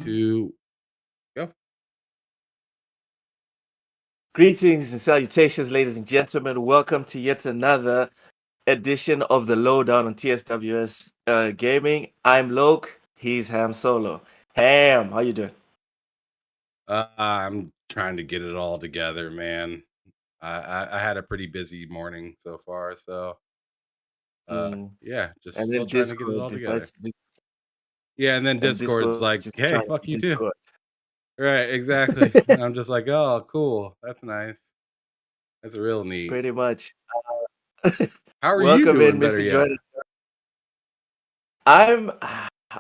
2, go. Greetings and salutations, ladies and gentlemen. Welcome to yet another edition of the Lowdown on TSWS Gaming. I'm Loke. He's Ham Solo. Ham, how you doing? I'm trying to get it all together, man. I had a pretty busy morning so far, so yeah, just And still then trying to get it Discord all together. decides to Yeah, and then Discord's like, just "Hey, trying to fuck you too." Discord. Right, exactly. And I'm just like, "Oh, cool. That's nice. That's real neat." Pretty much. How are you Welcome in, doing? Better Mr. yet. Jordan. I'm.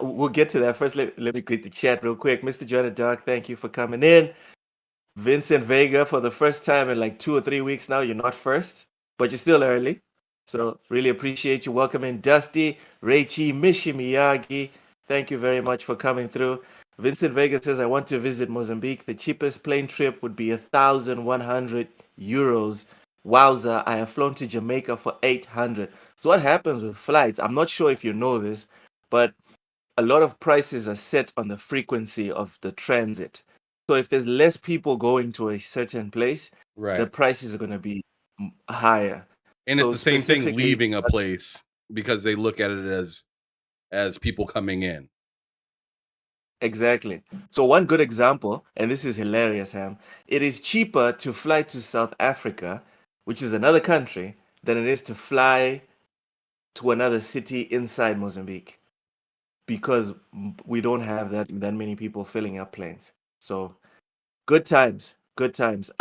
We'll get to that. First, let me greet the chat real quick. Mr. Jordan Dark, thank you for coming in. Vincent Vega, for the first time in like 2 or 3 weeks now, you're not first, but you're still early. So really appreciate you welcoming Dusty, Reichi, Mishi Miyagi. Thank you very much for coming through. Vincent Vega says, I want to visit Mozambique. The cheapest plane trip would be 1,100 euros. Wowza, I have flown to Jamaica for 800. So what happens with flights? I'm not sure if you know this, but a lot of prices are set on the frequency of the transit. So if there's less people going to a certain place, the Right. prices are going to be higher. And it's So the same thing specifically, leaving a place because they look at it as people coming in. exactly. So one good example, and this is hilarious, Ham, it is cheaper to fly to South Africa, which is another country, than it is to fly to another city inside Mozambique because we don't have that many people filling up planes. So good times, good times.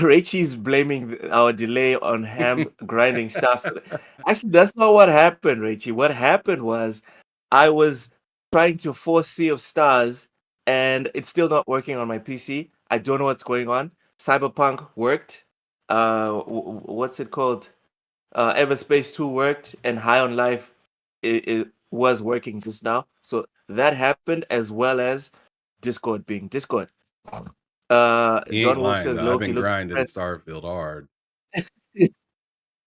Rachel's blaming our delay on Ham grinding stuff. Actually, that's not what happened, Rachel. What happened was I was trying to force Sea of Stars and it's still not working on my PC. I don't know what's going on. Cyberpunk worked. What's it called? Everspace 2 worked and High on Life it was working just now. So that happened as well as Discord being Discord. He ain't John Wolf lying says though. I've Loki been look grinding depressed. Starfield hard.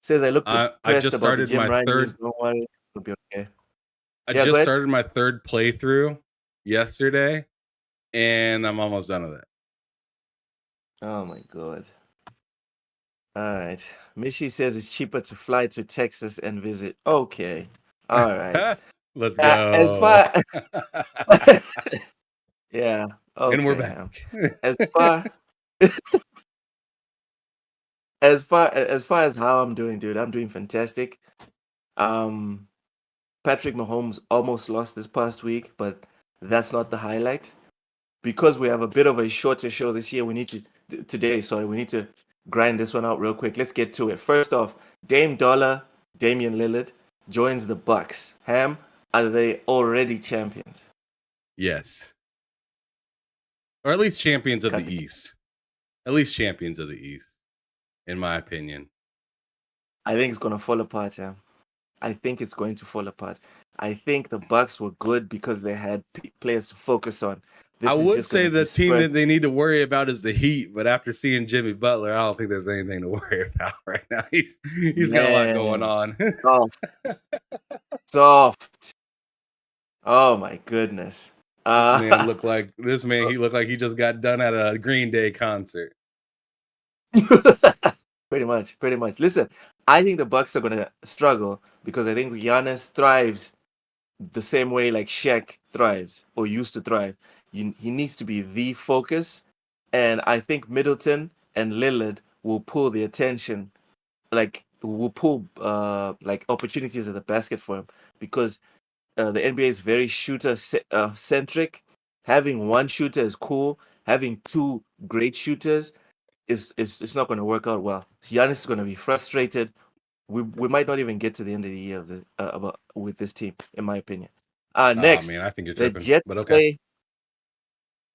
Says I look I depressed just about the started gym my Ryan news. third Don't worry, it'll be okay. I Yeah, go just ahead. started my third playthrough yesterday, and I'm almost done with it. Oh my god. All right. Mishi says it's cheaper to fly to Texas and visit. Okay. All right. Let's As go. far yeah. And we're Okay, back. Ham. As far as how I'm doing, dude, I'm doing fantastic. Patrick Mahomes almost lost this past week, but that's not the highlight. Because we have a bit of a shorter show this year, we need to grind this one out real quick. Let's get to it. First off, Dame Dollar, Damian Lillard joins the Bucks. Ham, are they already champions? Yes. Or at least champions of Cut the the- East. At least champions of the East, in my opinion. I think it's gonna fall apart, Ham. I think it's going to fall apart. I think the Bucks were good because they had players to focus on. I This is would just say gonna the team disperse. that they need to worry about is the Heat, but after seeing Jimmy Butler, I don't think there's anything to worry about right now. He's got a lot going on. Soft. Oh my goodness. He looked like he just got done at a Green Day concert. Pretty much. Listen, I think the Bucks are gonna struggle because I think Giannis thrives the same way like Shaq thrives or used to thrive. He needs to be the focus, and I think Middleton and Lillard will pull the attention, like will pull like opportunities at the basket for him because the NBA is very shooter centric. Having one shooter is cool. Having two great shooters is it's not going to work out well. Giannis is going to be frustrated. We might not even get to the end of the year with this team, in my opinion. Next, Man, I think you're the tripping, Jets but okay.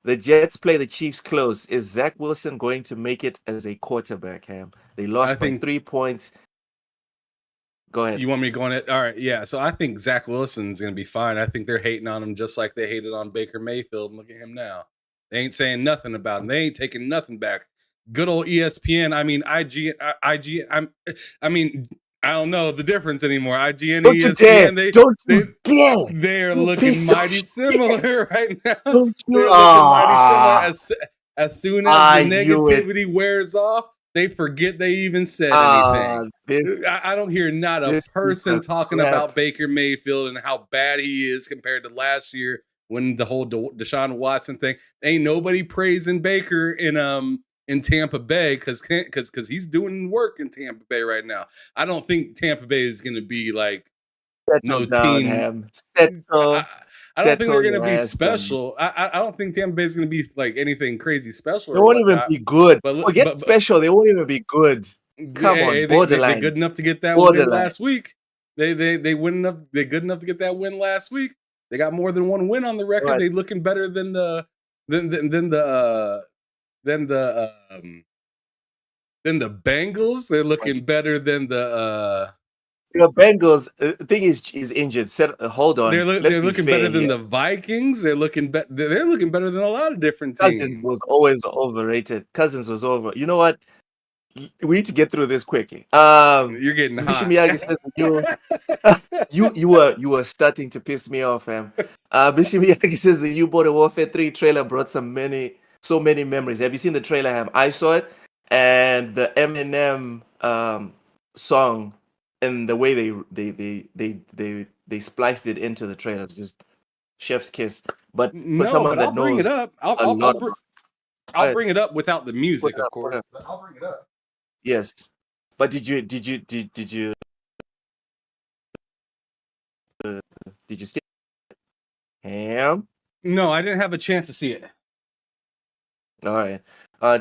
play the Chiefs close. Is Zach Wilson going to make it as a quarterback? Ham. They lost by 3 points. Go ahead. You want me to go on it? All right, yeah. So I think Zach Wilson's going to be fine. I think they're hating on him just like they hated on Baker Mayfield. And look at him now. They ain't saying nothing about him. They ain't taking nothing back. Good old ESPN. I mean, IG. I mean, I don't know the difference anymore. IGN, Don't you dare! ESPN, Don't you dare! they are You looking piece of mighty shit! similar right now. Don't you? They're looking mighty similar. Ah, As soon as the I knew it. negativity wears off, they forget they even said anything. I don't hear not a this is person the talking crap. about Baker Mayfield and how bad he is compared to last year when the whole Deshaun Watson thing. Ain't nobody praising Baker in Tampa Bay because he's doing work in Tampa Bay right now. I don't think Tampa Bay is going to be like Settle no down, team. Ham. Settle. I don't think they're Settle going to your be ass down. special. I don't think Tampa Bay is going to be like anything crazy special They or won't even whatnot. be good. But Forget special. They won't even be good. Come on, they borderline. good enough to get that Borderline. win last week. They win enough. They're good enough to get that win last week. They got more than one win on the record. Right. They looking better than the than the Bengals. They're looking better than the Bengals. Thing is injured. Hold on. They're Let's be looking fair better than here. the Vikings. They're looking better than a lot of different teams. Cousins was always overrated. Cousins was over. You know what? We need to get through this quickly. You're getting hot. Miyagi says you were starting to piss me off, fam. Bishi Miyagi says the U-Boat Warfare 3 trailer brought so many memories. Have you seen the trailer, Ham? I saw it, and the Eminem song and the way they spliced it into the trailer, just chef's kiss. But for someone that knows, bring it up. I'll bring it up without the music, of course. But I'll bring it up. Yes, but did you see Ham? No, I didn't have a chance to see it. All right.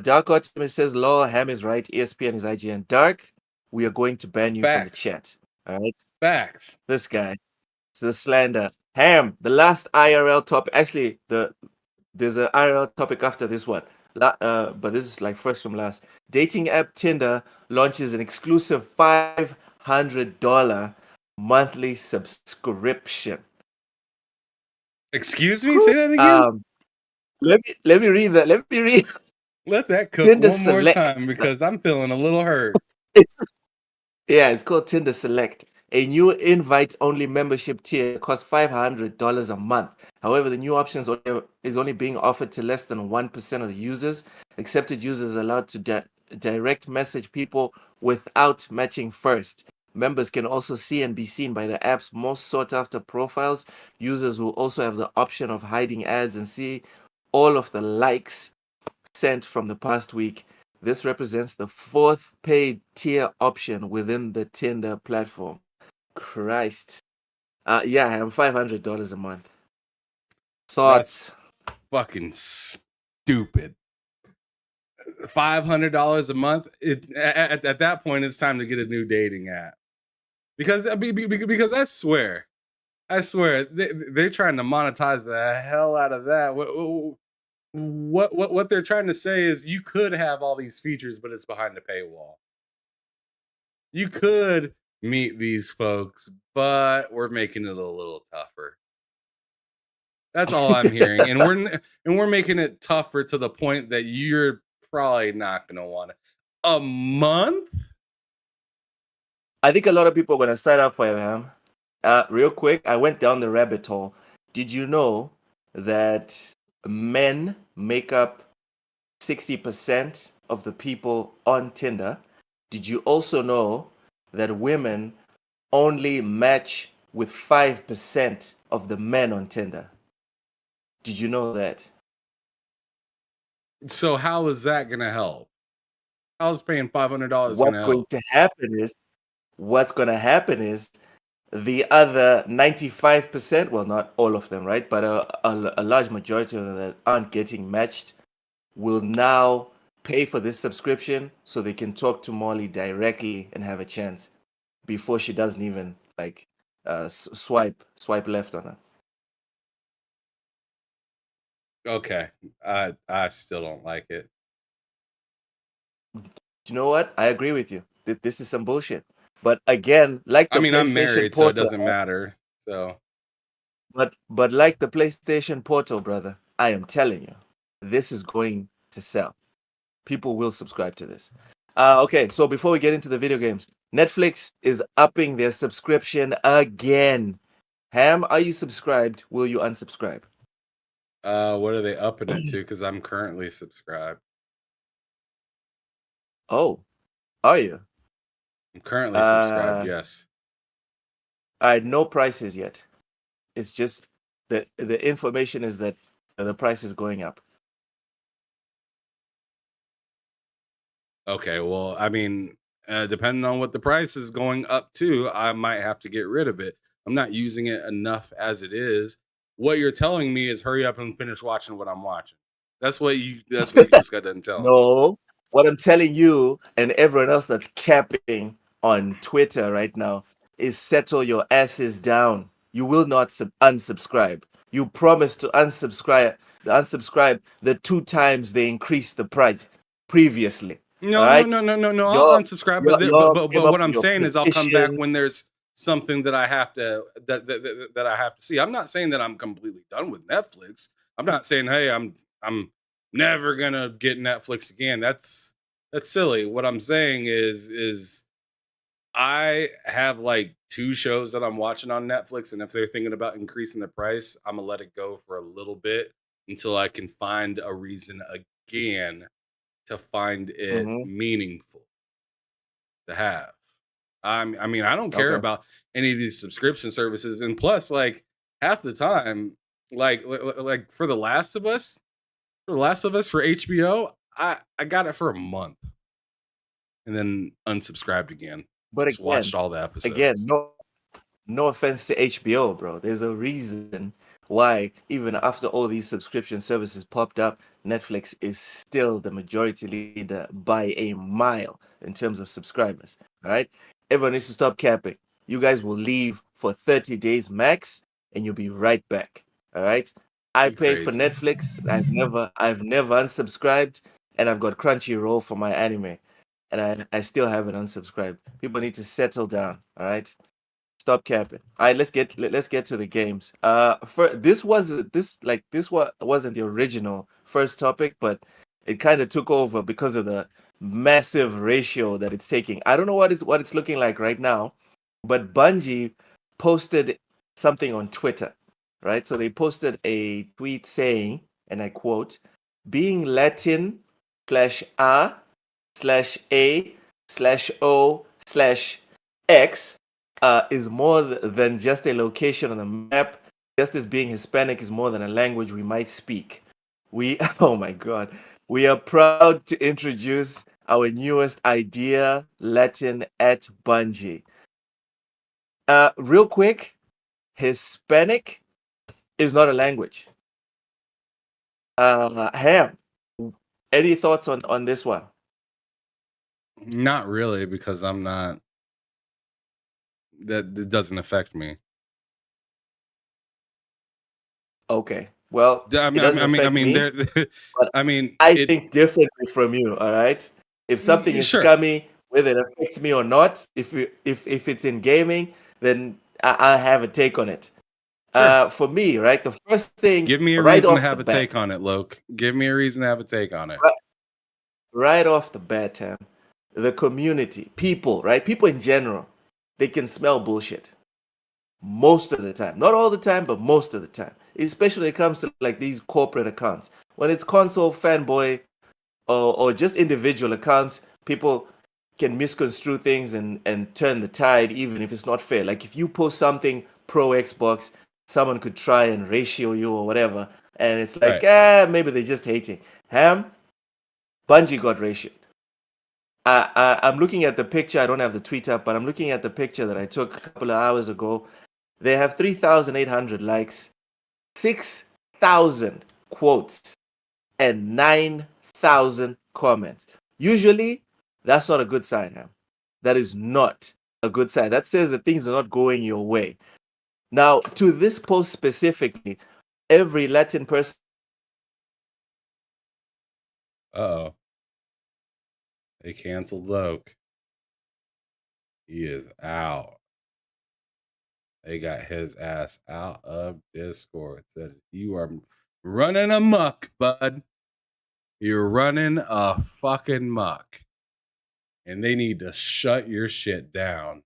Dark Optimist says, "Law Ham is right. ESPN is IGN. Dark, we are going to ban you from the chat. All right. Facts. This guy, it's the slander. Ham, the last IRL topic. Actually, there's an IRL topic after this one. But this is like first from last. Dating app Tinder launches an exclusive $500 monthly subscription. Excuse me, say that again. Let me read that. Let me read. Let that cook Tinder one more Select. time because I'm feeling a little hurt. It's called Tinder Select. A new invite-only membership tier costs $500 a month. However, the new option is only being offered to less than 1% of the users. Accepted users are allowed to direct message people without matching first. Members can also see and be seen by the app's most sought-after profiles. Users will also have the option of hiding ads and see all of the likes sent from the past week. This represents the fourth paid tier option within the Tinder platform. Christ. Yeah, I have $500 a month. Thoughts? That's fucking stupid. $500 a month. At that point, it's time to get a new dating app. Because I swear they're trying to monetize the hell out of that. What they're trying to say is you could have all these features, but it's behind the paywall. You could meet these folks, but we're making it a little tougher. That's all I'm hearing, and we're making it tougher to the point that you're probably not going to want it. A month? I think a lot of people are going to sign up for it, man. Real quick, I went down the rabbit hole. Did you know that men make up 60% of the people on Tinder? Did you also know that women only match with 5% of the men on Tinder? Did you know that? So how is that going to help? How's paying $500 going to help? What's going to happen is the other 95%, well, not all of them, right? But a large majority of them that aren't getting matched will now pay for this subscription so they can talk to Molly directly and have a chance before she doesn't even like swipe left on her. Okay, I still don't like it. You know what? I agree with you. This is some bullshit. But again, like the PlayStation I'm married, Portal, so it doesn't matter. So, but like the PlayStation Portal, brother, I am telling you, this is going to sell. People will subscribe to this. Okay, so before we get into the video games, Netflix is upping their subscription again. Ham, are you subscribed? Will you unsubscribe? What are they upping it to? Because I'm currently subscribed. Oh, are you? I'm currently subscribed. Uh, Yes. I had no prices yet. It's just the information is that the price is going up. Okay. Well, I mean, depending on what the price is going up to, I might have to get rid of it. I'm not using it enough as it is. What you're telling me is hurry up and finish watching what I'm watching. That's what you. That's what you just got done telling me. No, what I'm telling you and everyone else that's capping on Twitter right now is settle your asses down. You will not unsubscribe. You promised to unsubscribe the 2 times they increased the price previously. All No, no, right? no, no, no, no. I'll Y'all, unsubscribe, y'all, y'all came but up what with I'm your saying is I'll come back petitions. when there's something that I have to that I have to see. I'm not saying that I'm completely done with Netflix. I'm not saying hey, I'm never gonna get Netflix again. That's silly. What I'm saying is I have like two shows that I'm watching on Netflix, and if they're thinking about increasing the price, I'm gonna let it go for a little bit until I can find a reason again to find it Hmm. meaningful to have. I mean, I don't care Okay. about any of these subscription services, and plus, like half the time, like for The Last of Us for HBO, I got it for a month and then unsubscribed again. But Just watched again, all the again, episodes. no offense to HBO, bro. There's a reason why, even after all these subscription services popped up, Netflix is still the majority leader by a mile in terms of subscribers. All right. Everyone needs to stop capping. You guys will leave for 30 days max and you'll be right back. All right. I You pay for crazy? Netflix. I've never unsubscribed, and I've got Crunchyroll for my anime. And I still haven't unsubscribed. People need to settle down. All right. Stop capping. All right, let's get to the games. For this was this like this wasn't the original first topic, but it kind of took over because of the massive ratio that it's taking. I don't know what it's looking like right now, but Bungie posted something on Twitter, right? So they posted a tweet saying, and I quote, "Being Latin slash A slash A slash O slash X is more than just a location on the map. Just as being Hispanic is more than a language we might speak. We, oh my God, we are proud to introduce our newest idea, Latin at Bungie. Real quick, Hispanic is not a language. Ham, any thoughts on this one? Not really, because I'm not. That doesn't affect me. Okay, well, I it mean, I doesn't mean, I mean, I affect mean, me, there. but I mean, I it. think differently from you. All right. If something is Sure, scummy, whether it affects me or not, if it's in gaming, then I have a take on it. sure. For me, right, the first thing Give me a right reason to off the have a take bat, on it, Loke. Give me a reason to have a take on it. right, right off the bat, Tam, the community, people, right, people in general, they can smell bullshit most of the time. Not all the time, but most of the time. Especially when it comes to like these corporate accounts. When it's console fanboy or just individual accounts, people can misconstrue things and turn the tide even if it's not fair. Like if you post something pro Xbox, someone could try and ratio you or whatever, and it's like, Right. maybe they're just hating. Ham, Bungie got ratioed. I'm looking at the picture. I don't have the tweet up, but I'm looking at the picture that I took a couple of hours ago. They have 3,800 likes, 6,000 quotes, and 9,000 comments. Usually, that's not a good sign, Ham. That is not a good sign. That says that things are not going your way. Now, to this post specifically, every Latin person. Uh oh. They canceled Loke. He is out. They got his ass out of Discord. Said you are running amok, bud. You're running a fucking muck. and they need to shut your shit down.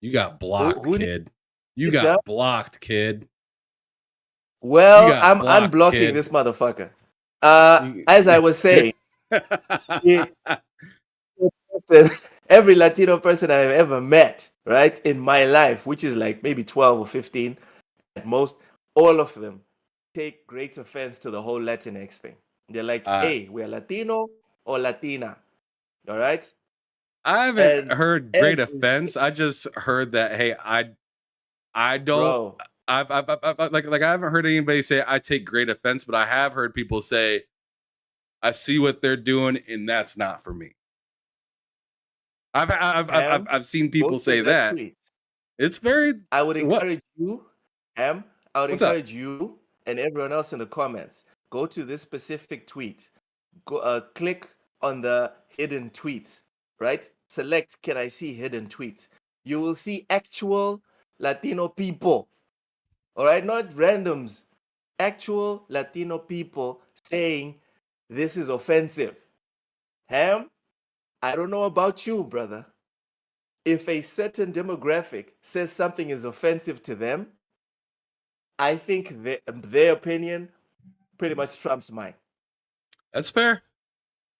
You got blocked, Who needs kid. You it done? got blocked, kid. You Well, got I'm blocked, unblocking kid. this motherfucker. As I was saying, it- every Latino person I've ever met, right, in my life, which is like maybe 12 or 15 at most, all of them take great offense to the whole Latinx thing. They're like, hey, we're Latino or Latina. All right. I haven't And heard great offense. I just heard that, hey, I don't bro, I've like I haven't heard anybody say I take great offense, but I have heard people say I see what they're doing and that's not for me. I've seen go people to say that that. tweet. It's very I would what? encourage you, Ham, I would What's up? encourage you and everyone else in the comments, go to this specific tweet. Go click on the hidden tweets, right? Select can I see hidden tweets. You will see actual Latino people. All right, not randoms. Actual Latino people saying this is offensive. Ham, I don't know about you, brother. If a certain demographic says something is offensive to them, I think their opinion pretty much trumps mine. That's fair.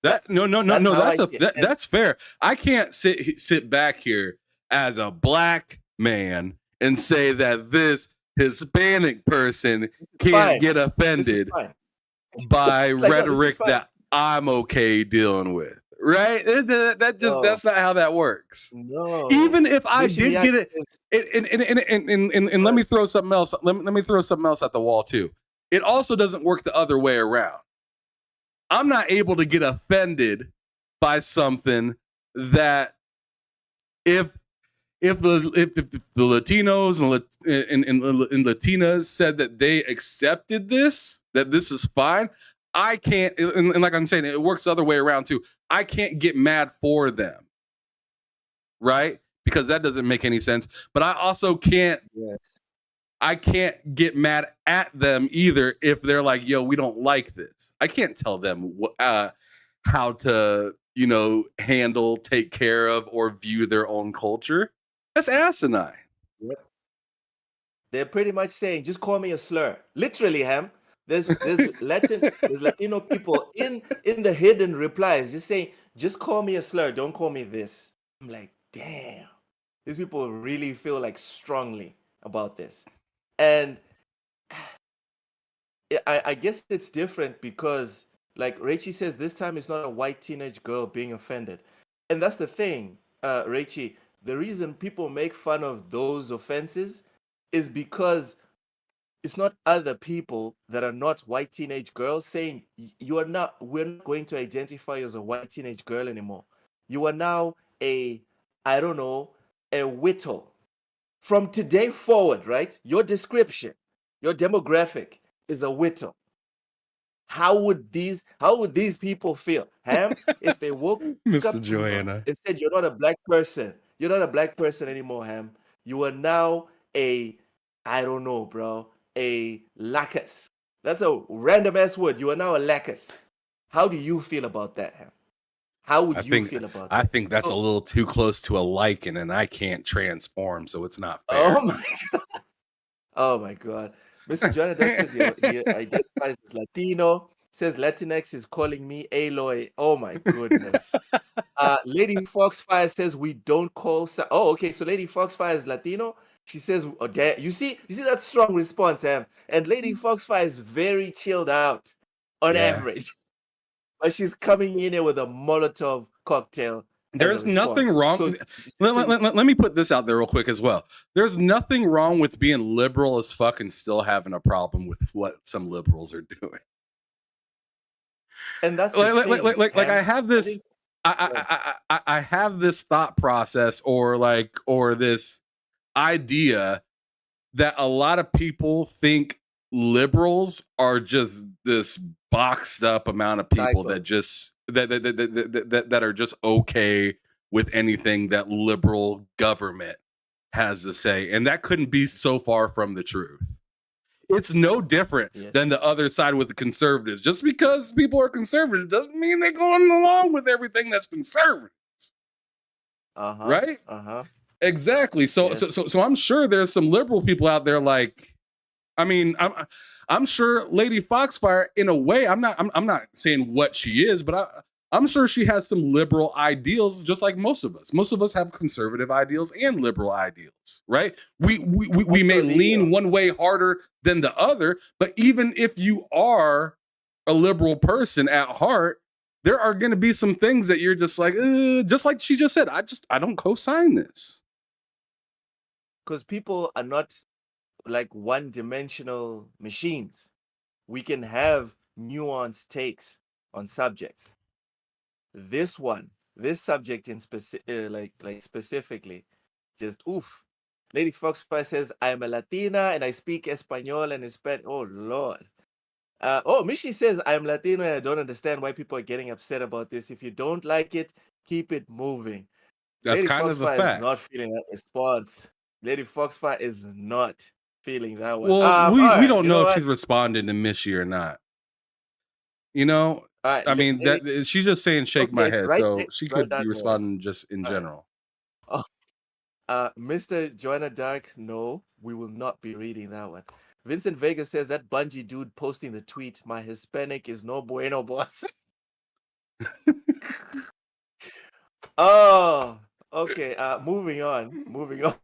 That's how I see it. That's fair. I can't sit back here as a black man and say that this Hispanic person can't get offended by It's like, no, rhetoric that I'm okay dealing with. Right? That's not how that works. No. Even if I did get it, and let me throw something else. Let me throw something else at the wall too. It also doesn't work the other way around. I'm not able to get offended by something that if the Latinos and Latinas said that they accepted this, that this is fine, I can't, and like I'm saying, it works the other way around too. I can't get mad for them, right? Because that doesn't make any sense. But I also can't. Yes. I can't get mad at them either if they're like, yo, we don't like this. I can't tell them how to, handle, take care of, or view their own culture. That's asinine. Yep. They're pretty much saying, just call me a slur. Literally, Ham. There's Latino people in the hidden replies just saying, just call me a slur. Don't call me this. I'm like, damn. These people really feel like strongly about this. And I guess it's different because, like Rachie says, this time it's not a white teenage girl being offended. And that's the thing, Rachie. The reason people make fun of those offenses is because it's not other people that are not white teenage girls saying we're not going to identify you as a white teenage girl anymore. You are now a whittle. From today forward, right? Your description, your demographic is a whittle. How would these people feel, Ham, if they woke Mr. up Joanna and said you're not a black person? You're not a black person anymore, Ham. You are now a, I don't know, bro, a lacus. That's a random ass word. You are now a lacus. How do you feel about that, Ham? How would you feel about that? I think that's a little too close to a lichen, and I can't transform, so it's not fair. Oh my god. Oh my god. Mr. Jonathan says he identifies as Latino. Says Latinx is calling me Aloy. Oh my goodness. Lady Foxfire says we don't call. Oh, okay. So Lady Foxfire is Latino. She says, oh, you see that strong response, Ham. And Lady Foxfire is very chilled out on average, but she's coming in here with a Molotov cocktail. There's nothing wrong. So, let me put this out there real quick as well. There's nothing wrong with being liberal as fuck and still having a problem with what some liberals are doing. And that's like I have this. I have this thought process or this idea that a lot of people think liberals are just this boxed up amount of people that just that are just okay with anything that liberal government has to say, and that couldn't be so far from the truth. It's no different than the other side with the conservatives. Just because people are conservative doesn't mean they're going along with everything that's conservative. right? Uh-huh. Exactly. So, so, Yes. so, so I'm sure there's some liberal people out there like, I mean, I'm sure Lady Foxfire, in a way, I'm not saying what she is, but I'm sure she has some liberal ideals, just like most of us. Most of us have conservative ideals and liberal ideals, right? We may Also, lean one way harder than the other, but even if you are a liberal person at heart, there are going to be some things that you're just like she just said. I don't co-sign this. because people are not like one-dimensional machines. We can have nuanced takes on subjects. This subject in like specifically, just oof. Lady Foxfire says, "I'm a Latina and I speak Espanol and Spanish." Oh Lord. Mishi says, "I'm Latino and I don't understand why people are getting upset about this. If you don't like it, keep it moving." That's Lady kind of a Foxfire is not fact. feeling that response. Lady Foxfire is not feeling that one. Well, All we right, don't you know know if what? she's responding to Mishy or not. You know, All right, I mean lady. that she's just saying "shake my Okay, head," right so there, she right could be that word. responding just in All right. general. Oh, Mr. Joanna Dark, no, we will not be reading that one. Vincent Vega says that Bungie dude posting the tweet, "My Hispanic is no bueno, boss." Oh, okay. Moving on. Moving on.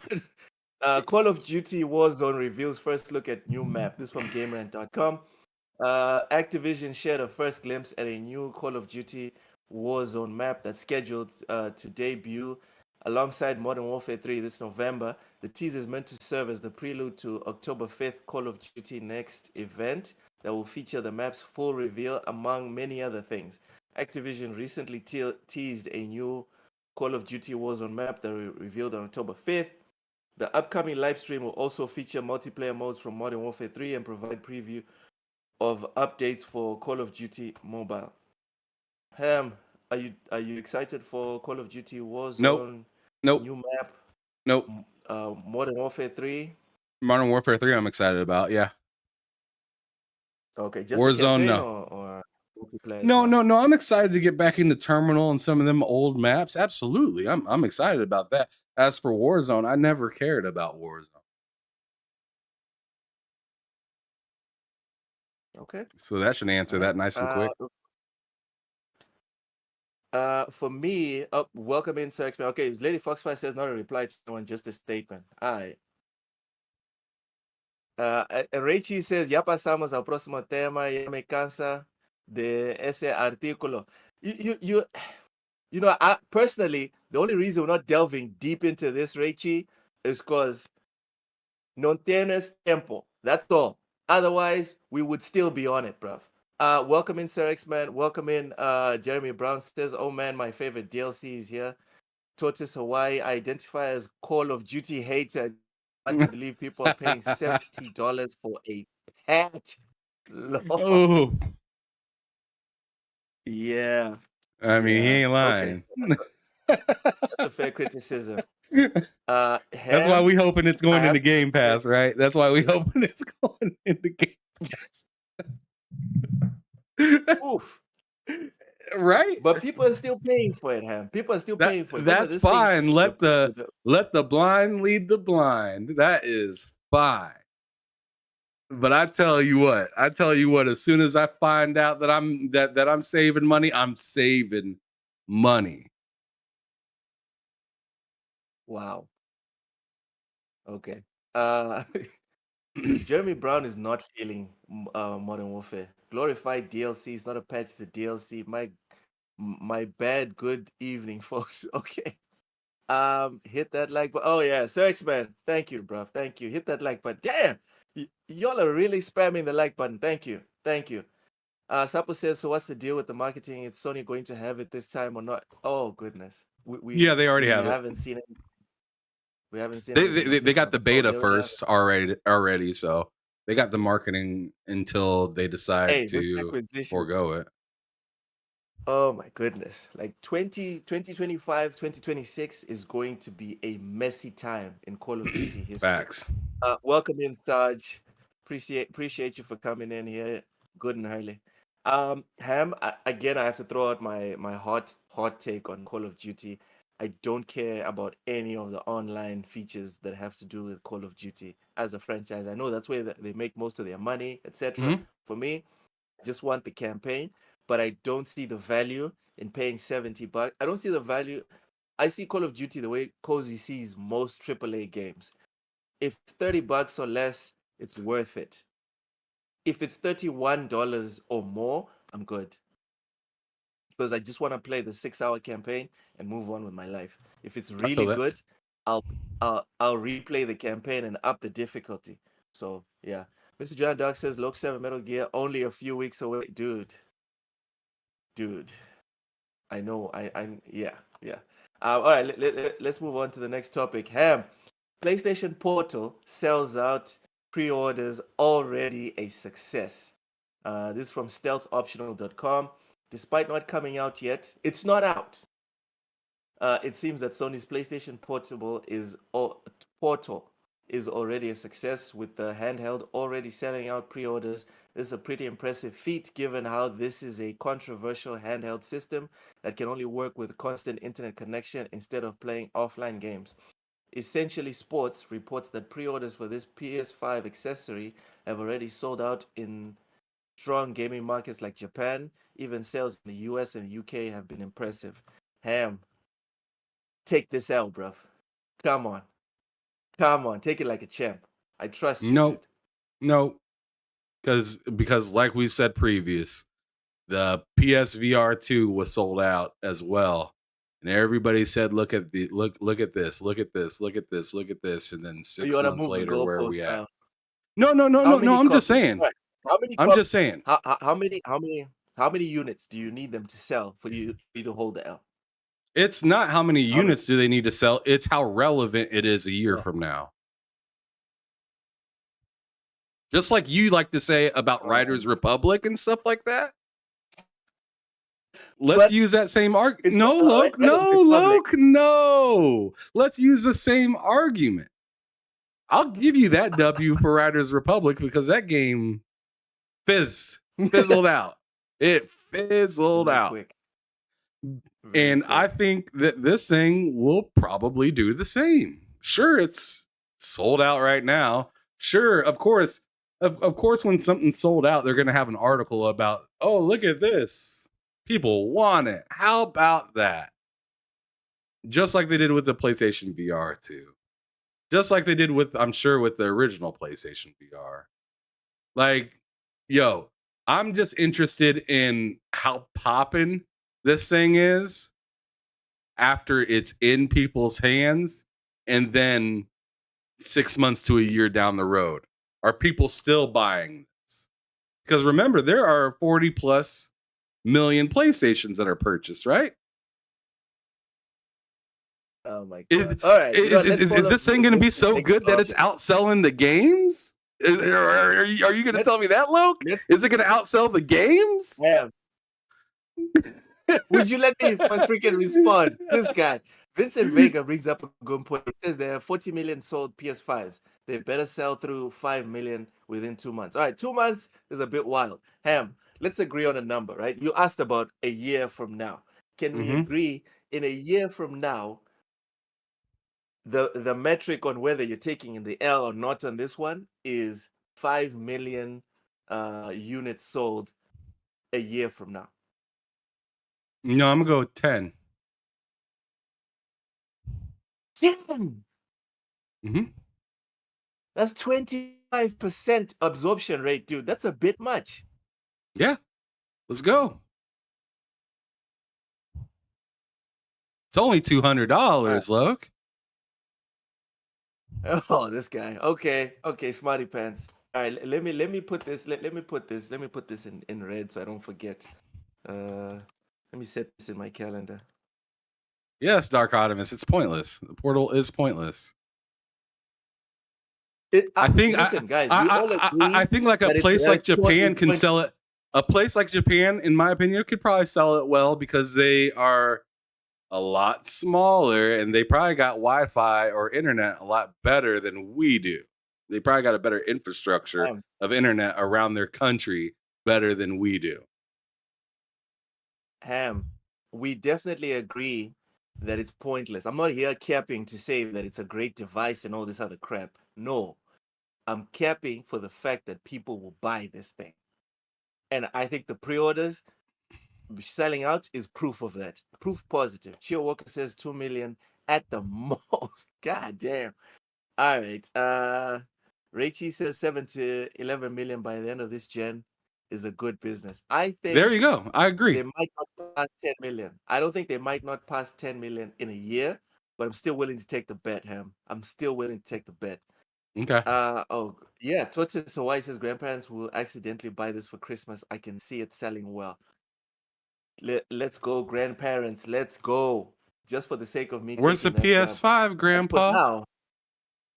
Call of Duty Warzone reveals first look at new map. This is from GameRant.com. Activision shared a first glimpse at a new Call of Duty Warzone map that's scheduled to debut alongside Modern Warfare 3 this November. The teaser is meant to serve as the prelude to October 5th Call of Duty Next event that will feature the map's full reveal, among many other things. Activision recently teased a new Call of Duty Warzone map that revealed on October 5th. The upcoming live stream will also feature multiplayer modes from Modern Warfare 3 and provide preview of updates for Call of Duty Mobile. Ham, are you excited for Call of Duty Nope, Warzone nope, new map, nope. Modern Warfare 3? Modern Warfare 3, I'm excited about. Yeah, Okay, just the Warzone, campaign no. or multiplayer as No, well? no, no. I'm excited to get back into Terminal and some of them old maps. Absolutely. I'm excited about that. As for Warzone, I never cared about Warzone. Okay, So that should answer all that right. nice and quick. For me, welcome in, Sir X-Men. Okay, Lady Foxfire says not a reply to anyone, just a statement. All right. Rachie says, ya pasamos al próximo tema, ya me cansa de ese artículo. You know, I personally, the only reason we're not delving deep into this, Rachie, is because no tienes tiempo. That's all. Otherwise, we would still be on it, bruv. Welcome in, Sir X-Man. Welcome in, Jeremy Brown says, oh man, my favorite DLC is here. Tortoise Hawaii, I identify as Call of Duty hater. I want to believe people are paying $70 for a pet. Lord. Oh, Yeah. I mean, he Yeah. ain't Okay. lying. That's a fair criticism. That's why we hoping it's going into Game Pass, right? That's why we hoping it's going into Game Pass. Oof. Right? But people are still paying for it, Ham. People are still paying for it. Remember That's this thing. fine. Let the blind lead the blind. That is fine. But I tell you what, as soon as I find out that I'm saving money, I'm saving money. Wow. Okay. Jeremy Brown is not feeling Modern Warfare. Glorified DLC is not a patch, it's a DLC. My bad. Good evening, folks. Okay. Hit that like button. Oh yeah, Sir X-Man. Thank you, bro. Thank you. Hit that like button. Damn, y'all are really spamming the like button. Thank you. Thank you. Sapo says, so what's the deal with the marketing? Is Sony going to have it this time or not? Oh goodness. Yeah, they already we have haven't it. seen it. We haven't seen They got the beta first already. already, so they got the marketing until they decide Hey, this to acquisition. forego it. Oh my goodness. Like 2025, 2026 is going to be a messy time in Call of Duty history. Facts. Welcome in, Sarge. Appreciate you for coming in here. Good and early. Ham, again, I have to throw out my hot take on Call of Duty. I don't care about any of the online features that have to do with Call of Duty as a franchise. I know that's where they make most of their money, etc. Mhm. For me, I just want the campaign, but I don't see the value in paying $70. I don't see the value. I see Call of Duty the way Cozy sees most AAA games. If it's $30 or less, it's worth it. If it's $31 or more, I'm good. Because I just want to play the 6 hour campaign and move on with my life. If it's I feel really that. good, I'll replay the campaign and up the difficulty. So yeah. Mr. John Dark says Loc 7 Metal Gear only a few weeks away. Dude. I know. Yeah. All right, let's move on to the next topic. Ham. PlayStation Portal sells out, pre-orders already a success. This is from stealthoptional.com. Despite not coming out yet, it's not out. It seems that Sony's PlayStation Portal is already a success, with the handheld already selling out pre-orders. This is a pretty impressive feat given how this is a controversial handheld system that can only work with constant internet connection instead of playing offline games. Essentially Sports reports that pre-orders for this PS5 accessory have already sold out in strong gaming markets like Japan. Even sales in the US and UK have been impressive. Ham, take this L, bruv. Come on, take it like a champ. I trust you, dude. No, because like we've said previous, the PSVR 2 was sold out as well. And everybody said, look at this, look at this, look at this. And then You 6 want to months move the later, where are goalpost we at? now? No. How many I'm just copies? saying. Right. How many I'm copies? just saying. How many units do you need them to sell for you to hold the L? It's not how many How many? units do they need to sell. It's how relevant it is a year Yeah. from now. Just like you like to say about Riders Republic and stuff like that. Let's use that same argument. It's No, not Loke. Riders No, Republic. Loke. No. Let's use the same argument. I'll give you that W for Riders Republic because that game fizzled out. It fizzled Very out. quick. Very And quick. I think that this thing will probably do the same. Sure, it's sold out right now. Sure, of course. Of course, when something's sold out, they're going to have an article about, oh, look at this. People want it. How about that? Just like they did with the PlayStation VR 2. Just like they did with, I'm sure, with the original PlayStation VR. Like, yo, I'm just interested in how poppin' this thing is after it's in people's hands, and then 6 months to a year down the road. Are people still buying this? Because remember, there are 40 plus million PlayStations that are purchased, right? Oh my Is god! All right, is this thing going to be so good that it's out? outselling the games? Are you going to tell me that, Loke? Is it going to outsell the games? Yeah. Would you let me freaking respond? This guy, Vincent Vega, brings up a good point. He says there are 40 million sold PS5s. They better sell through 5 million within 2 months. All right, 2 months is a bit wild. Ham, let's agree on a number, right? You asked about a year from now. Can we agree in a year from now, the metric on whether you're taking in the L or not on this one is 5 million units sold a year from now? No, I'm gonna go with 10. 10. Mm-hmm. That's 25% absorption rate, dude. That's a bit much. Yeah, let's go. It's only $200, Loke. Oh, this guy. Okay, smarty pants. All right, let me put this. Let me put this in red so I don't forget. Let me set this in my calendar. Yes, Dark Optimus. It's pointless. The portal is pointless. I think, listen, guys. I think like a place like Japan can sell it. A place like Japan, in my opinion, could probably sell it well because they are a lot smaller and they probably got Wi-Fi or internet a lot better than we do. They probably got a better infrastructure of internet around their country better than we do. Ham, we definitely agree that it's pointless. I'm not here capping to say that it's a great device and all this other crap. No, I'm capping for the fact that people will buy this thing. And I think the pre-orders selling out is proof of that. Proof positive. Chio Walker says 2 million at the most. God damn. All right. Raichi says 7 to 11 million by the end of this gen is a good business. I There you think go. I agree. they might not pass 10 million. I don't think they might not pass 10 million in a year, but I'm still willing to take the bet, Ham. I'm still willing to take the bet. Okay. Oh yeah, Tortoise Hawaii says grandparents will accidentally buy this for Christmas. I can see it selling well. Let's go, grandparents. Let's go. Just for the sake of me Where's the taking that jump. PS5, But Grandpa?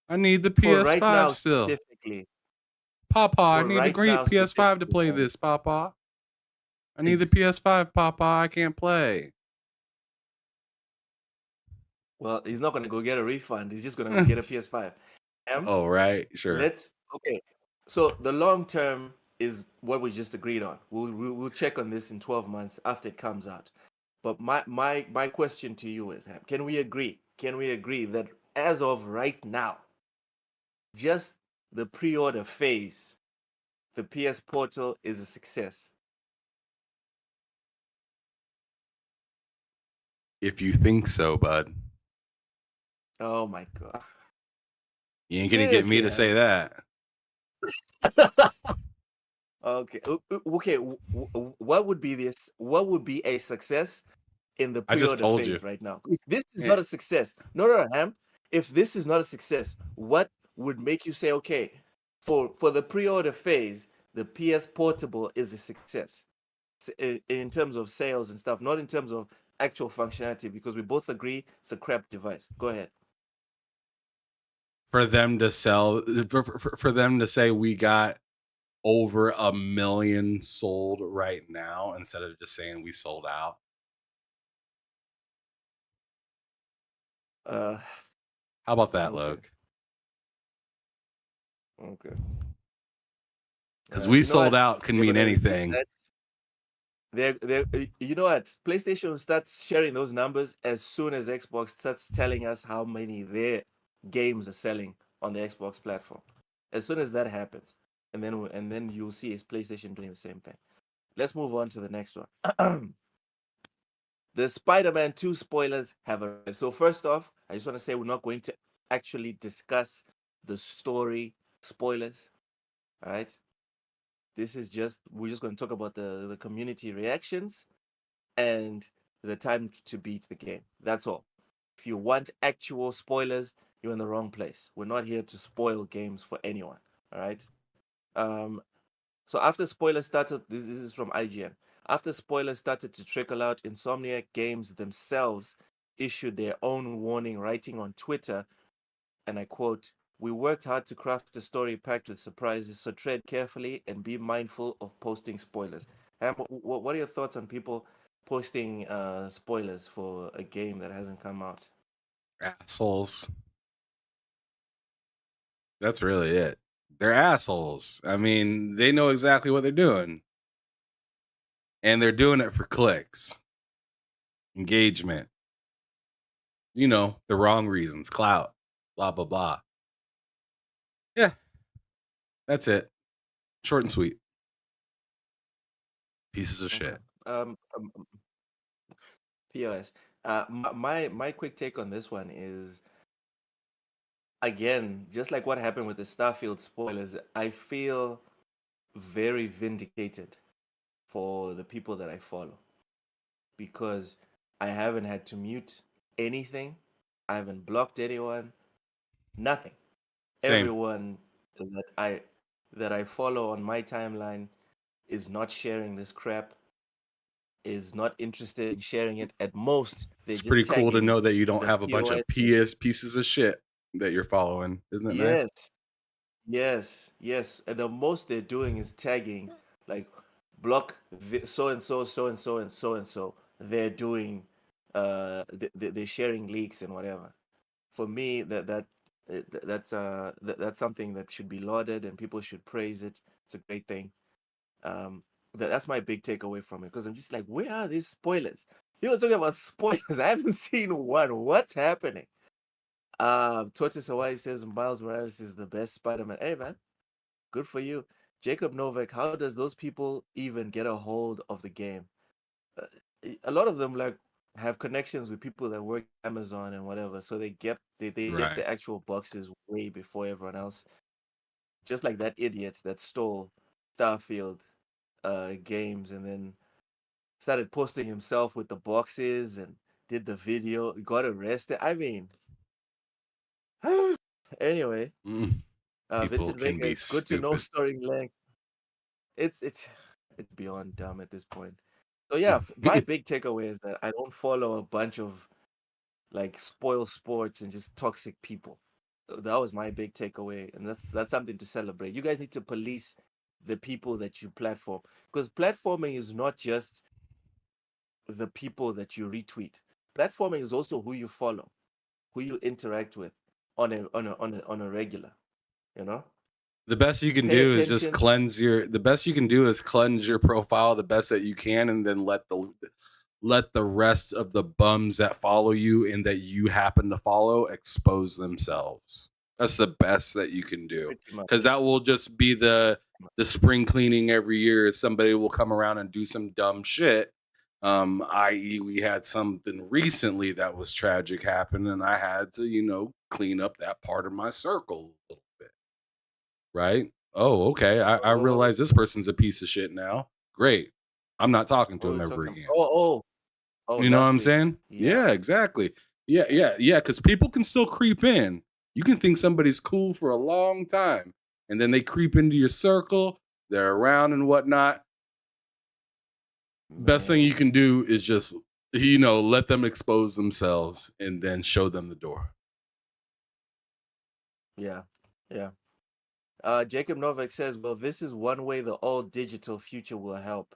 I need the for right PS5 now still. specifically, Papa, I for need the right great now PS5 to specifically, play Ham, this, Papa. I need the PS5, Papa. I can't play. well, he's not gonna go get a refund. He's just gonna go get a PS5. Ham, Oh, right. Sure. okay. So the long term is what we just agreed on. We'll check on this in 12 months after it comes out. But my question to you is, Ham, can we agree? Can we agree that as of right now, just the pre-order phase, the PS Portal is a success? If you think so, bud. Oh my god! You ain't gonna get me to say that. Okay. Okay. What would be this? What would be a success in the I just pre-order told you. phase right now? If this is Eh, not a success, no, Ham. If this is not a success, what would make you say, okay, for the pre-order phase, the PS Portable is a success in terms of sales and stuff, not in terms of actual functionality, because we both agree it's a crap device. Go ahead. For them to sell, for them to say we got over 1 million sold right now instead of just saying we sold out. Uh, How about that, okay. Loke? Okay. Because we You know sold what? out can They're mean gonna repeat anything. that. They're you know what? PlayStation starts sharing those numbers as soon as Xbox starts telling us how many their games are selling on the Xbox platform. As soon as that happens, and then you'll see is PlayStation doing the same thing. Let's move on to the next one. The Spider-Man 2 spoilers have arrived. So first off, I just want to say we're not going to actually discuss the story spoilers. All right. This is just we're just going to talk about the community reactions and the time to beat the game. That's all. If you want actual spoilers, you're in the wrong place. We're not here to spoil games for anyone. All right. Um, so after spoilers started, this is from IGN. After spoilers started to trickle out, Insomniac Games themselves issued their own warning, writing on Twitter, and I quote, "We worked hard to craft a story packed with surprises, so tread carefully and be mindful of posting spoilers." Ham, what are your thoughts on people posting spoilers for a game that hasn't come out? Assholes. That's really it. They're assholes. I mean, they know exactly what they're doing. And they're doing it for clicks, engagement, the wrong reasons, clout, blah, blah, blah. Yeah, that's it. Short and sweet. Pieces of Okay. shit. POS. My quick take on this one is, again, just like what happened with the Starfield spoilers, I feel very vindicated for the people that I follow because I haven't had to mute anything. I haven't blocked anyone, nothing. Same. Everyone that I follow on my timeline is not sharing this crap, is not interested in sharing it. At most, they're It's just pretty cool to tagging know that you don't the have a bunch POS. of PS pieces of shit that you're following. Isn't it nice? Yes, yes. And the most they're doing is tagging, like block so and so, so and so, and so and so. They're doing, they're sharing leaks and whatever. For me, that's something that should be lauded and people should praise it. It's a great thing. That's my big takeaway from it because I'm just like, where are these spoilers? People talking about spoilers. I haven't seen one. What's happening? Tortoise Hawaii says Miles Morales is the best Spider-Man. Hey man, good for you. Jacob Novak, how does those people even get a hold of the game? Uh, a lot of them like have connections with people that work at Amazon and whatever, so they get Right. the actual boxes way before everyone else. Just like that idiot that stole Starfield games and then started posting himself with the boxes and did the video, got arrested. I mean, anyway, Mm. People Vincent can Vega, be it's good to know stupid. story length. It's beyond dumb at this point. So yeah, my big takeaway is that I don't follow a bunch of like spoil sports and just toxic people. That was my big takeaway, and that's something to celebrate. You guys need to police the people that you platform, because platforming is not just the people that you retweet. Platforming is also who you follow, who you interact with on a regular. You know, The best you can pay do is just attention. cleanse your the best you can do is cleanse your profile the best that you can, and then let the rest of the bums that follow you and that you happen to follow expose themselves. That's the best that you can do, Pretty much. because that will just be the spring cleaning every year. Somebody will come around and do some dumb shit. I.e., we had something recently that was tragic happen, and I had to, clean up that part of my circle a little bit. Right? Oh, okay. I Oh, realize this person's a piece of shit now. Great. I'm not talking to what are him we ever talking about? again. Oh, You know what last I'm week. saying? Yeah. Yeah, exactly. Yeah. Because people can still creep in. You can think somebody's cool for a long time, and then they creep into your circle. They're around and whatnot. Best thing you Man. can do is just, let them expose themselves and then show them the door. Yeah. Yeah. Jacob Novak says, well, this is one way the all digital future will help.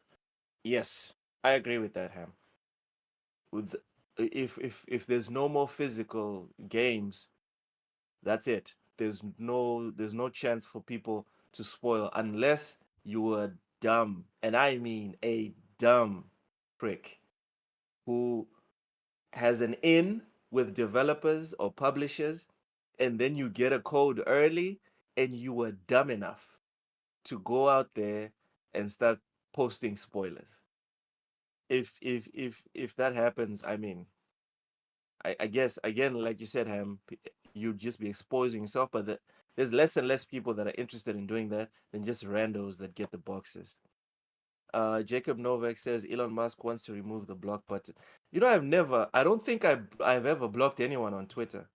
Yes, I agree with that, Ham. With if there's no more physical games, that's it. There's no chance for people to spoil unless you were dumb, and I mean a dumb prick who has an in with developers or publishers, and then you get a code early, and you were dumb enough to go out there and start posting spoilers. If that happens, I mean, I guess again, like you said, Ham, you'd just be exposing yourself. But there's less and less people that are interested in doing that than just randos that get the boxes. Jacob Novak says Elon Musk wants to remove the block button. I don't think I've ever blocked anyone on Twitter.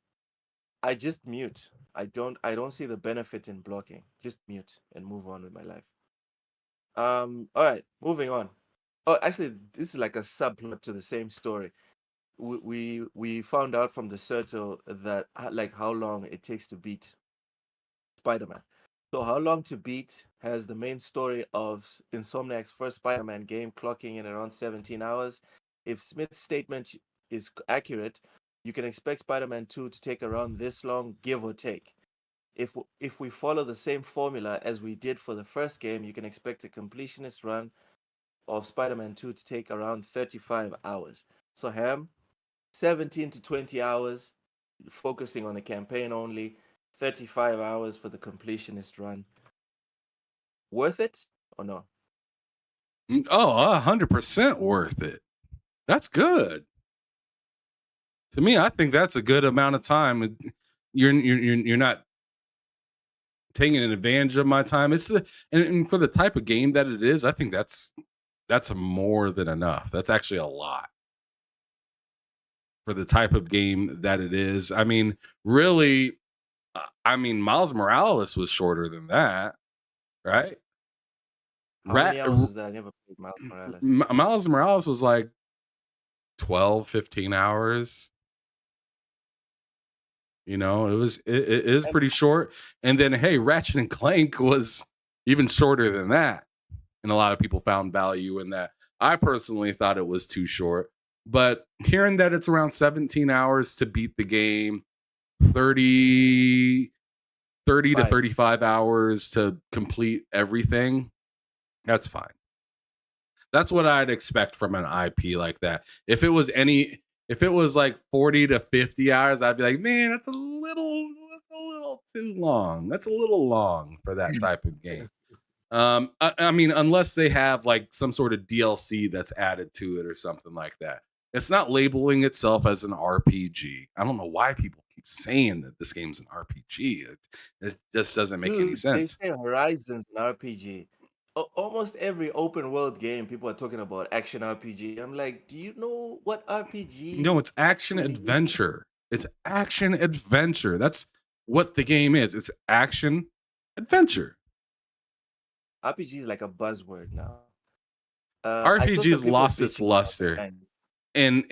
I just mute. I don't see the benefit in blocking. Just mute and move on with my life. All right, moving on. Oh, actually, this is like a subplot to the same story. We found out from the Certo that like how long it takes to beat Spider-Man. So how long to beat has the main story of Insomniac's first Spider-Man game clocking in around 17 hours. If Smith's statement is accurate, you can expect Spider-Man 2 to take around this long, give or take. If we follow the same formula as we did for the first game, you can expect a completionist run of Spider-Man 2 to take around 35 hours. So Ham, 17 to 20 hours focusing on the campaign only, 35 hours for the completionist run. Worth it or no? Oh, 100% worth it. That's good. To me, I think that's a good amount of time. You're not taking advantage of my time. And for the type of game that it is, I think that's more than enough. That's actually a lot for the type of game that it is. I mean, really, Miles Morales was shorter than that, right? How many Rat, hours is that? I never played Miles Morales. Miles Morales was like 12, 15 hours. It is And pretty short. And then hey, Ratchet and Clank was even shorter than that. And a lot of people found value in that. I personally thought it was too short. But hearing that it's around 17 hours to beat the game, 30 to 5. 35 hours to complete everything, that's fine. That's what I'd expect from an IP like that. If it was like 40 to 50 hours, I'd be like, man, that's a little too long. That's a little long for that type of game. I mean, unless they have like some sort of DLC that's added to it or something like that. It's not labeling itself as an RPG. I don't know why people keep saying that this game's an RPG. It just doesn't make any Dude, they sense. say Horizon's an RPG. Almost every open world game, people are talking about action RPG. I'm like, do you know what No, RPG it's action actually is? adventure. It's action adventure. That's what the game is. It's action adventure. RPG is like a buzzword now. I saw some RPG's people lost its bitching about the luster. line. And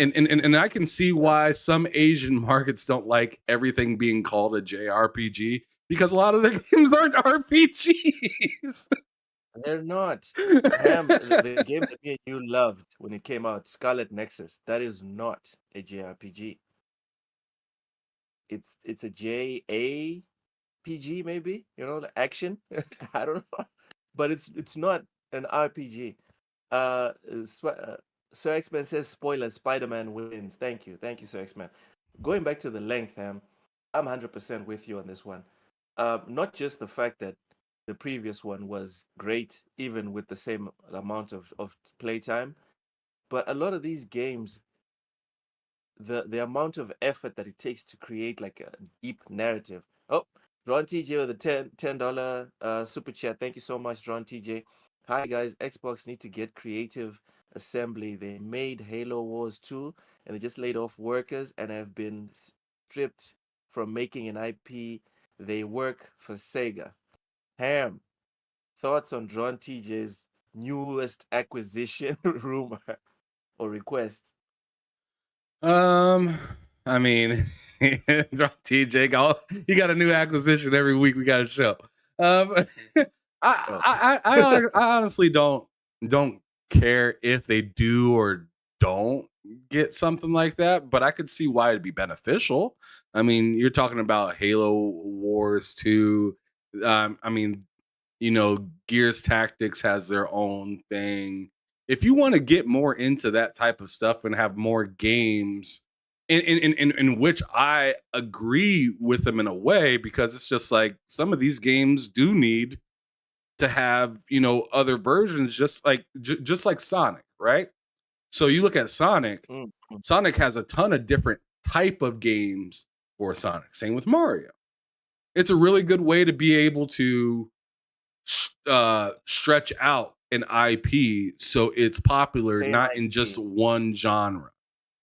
I can see Yeah, why some Asian markets don't like everything being called a JRPG because a lot of their games aren't RPGs. they're not. Ham, the game that me and you loved when it came out, Scarlet Nexus, that is not a JRPG. It's a JAPG maybe, the action. I don't know, but it's not an RPG. Uh, Sir X-Men says spoiler, Spider-Man wins. Thank you, Sir X-Men. Going back to the length, I'm 100% with you on this one. Not just the fact that the previous one was great, even with the same amount of playtime, but a lot of these games, the amount of effort that it takes to create like a deep narrative. Oh, Ron TJ with the $10 super chat. Thank you so much, Ron TJ. Hi guys, Xbox need to get creative assembly. They made Halo Wars 2 and they just laid off workers and have been stripped from making an IP. They work for Sega. Ham, thoughts on Ron TJ's newest acquisition rumor or request? I mean, TJ, he got a new acquisition every week. We got to show. Um, Oh, I honestly don't care if they do or don't get something like that, but I could see why it'd be beneficial. I mean, you're talking about Halo Wars 2. I mean, Gears Tactics has their own thing. If you want to get more into that type of stuff and have more games in which I agree with them in a way, because it's just like some of these games do need to have, other versions, just like Sonic, right? So you look at Sonic, mm, mm. Sonic has a ton of different type of games for Sonic. Same with Mario. It's a really good way to be able to stretch out an IP so it's popular Same not in just IP. one genre,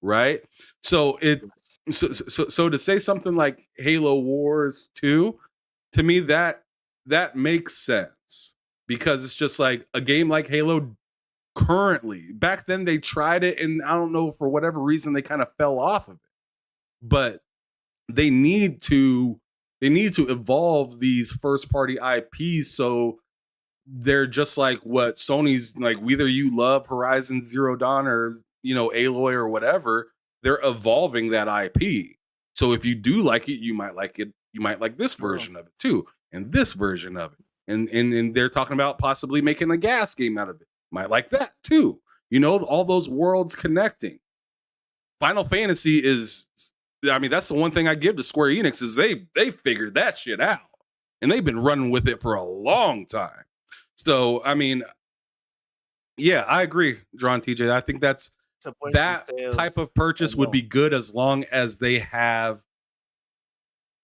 right? So it so to say something like Halo Wars 2, to me that makes sense because it's just like a game like Halo currently. Back then they tried it and I don't know for whatever reason they kind of fell off of it. But they need to evolve these first party IPs so they're just like what Sony's like, whether you love Horizon Zero Dawn or Aloy or whatever, they're evolving that IP. So if you do like it, you might like it. You might like this True. version of it too, and this version of it, and they're talking about possibly making a gas game out of it. Might like that too. All those worlds connecting. Final Fantasy is, I mean, that's the one thing I give to Square Enix is they figured that shit out, and they've been running with it for a long time. So, I mean, yeah, I agree, John TJ. I think Disappointing that type sales. of purchase would No. be good as long as they have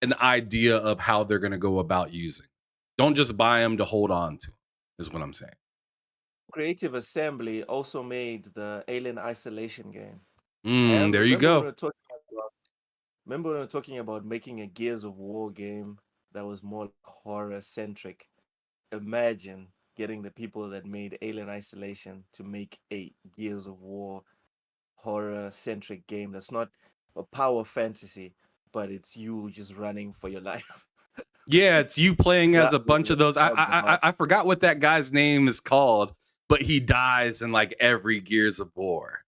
an idea of how they're going to go about using. Don't just buy them to hold on to, is what I'm saying. Creative Assembly also made the Alien Isolation game. There you go. Remember when we were talking about making a Gears of War game that was more horror centric? Imagine getting the people that made Alien Isolation to make a Gears of War horror centric game that's not a power fantasy, but it's you just running for your life. Yeah, it's you playing as That a would bunch have of those. I, warmed I my I heart. I forgot what that guy's name is called, but he dies in like every Gears of War.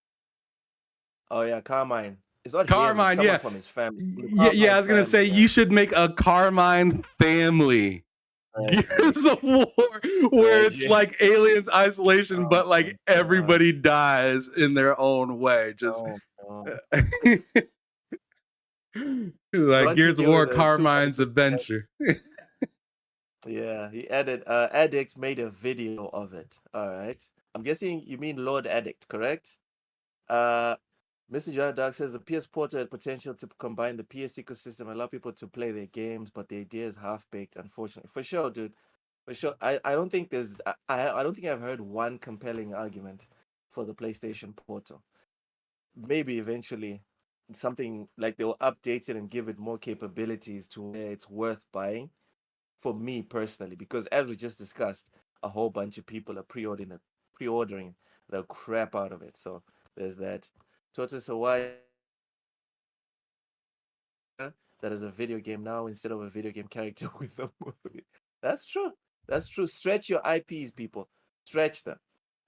Oh yeah, Carmine. It's not him, it's Carmine, someone yeah. from his family. The Yeah, Carmine I was gonna say family, you yeah. should make a Carmine family Gears of War, where it's yeah. like aliens isolation, but like God. everybody dies in their own way. Just Oh, no. like Brought to Gears of you War, with a Carmine's 2.2. Adventure. Yeah, he added Addict made a video of it. All right. I'm guessing you mean Lord Addict, correct? Uh Mr. John Dark says the PS Portal had potential to combine the PS ecosystem, allow people to play their games, but the idea is half baked, unfortunately. For sure, dude. For sure. I don't think there's I don't think I've heard one compelling argument for the PlayStation Portal. Maybe eventually something like they'll update it and give it more capabilities to where it's worth buying for me personally, because as we just discussed, a whole bunch of people are pre-ordering the crap out of it. So there's that. Tortoise Hawaii that is a video game now instead of a video game character with a movie. That's true. That's true. Stretch your IPs, people. Stretch them.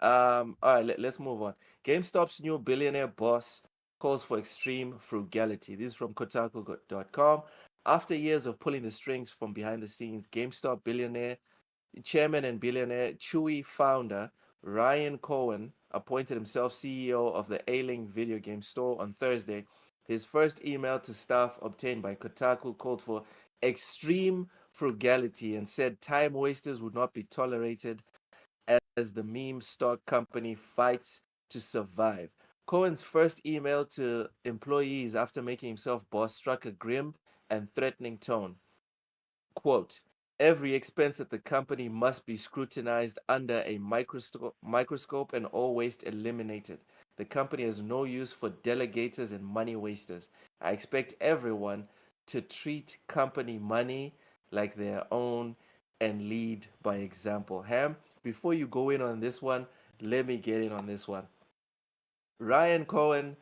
All right, let's move on. GameStop's new billionaire boss calls for extreme frugality. This is from Kotaku.com. After years of pulling the strings from behind the scenes, GameStop billionaire, chairman and billionaire, Chewy founder Ryan Cohen appointed himself CEO of the ailing video game store on Thursday. His first email to staff obtained by Kotaku called for extreme frugality and said time wasters would not be tolerated as the meme stock company fights to survive. Cohen's first email to employees after making himself boss struck a grim and threatening tone. Quote, every expense at the company must be scrutinized under a microscope and all waste eliminated. The company has no use for delegators and money wasters. I expect everyone to treat company money like their own and lead by example. Ham, before you go in on this one, let me get in on this one. Ryan Cohen,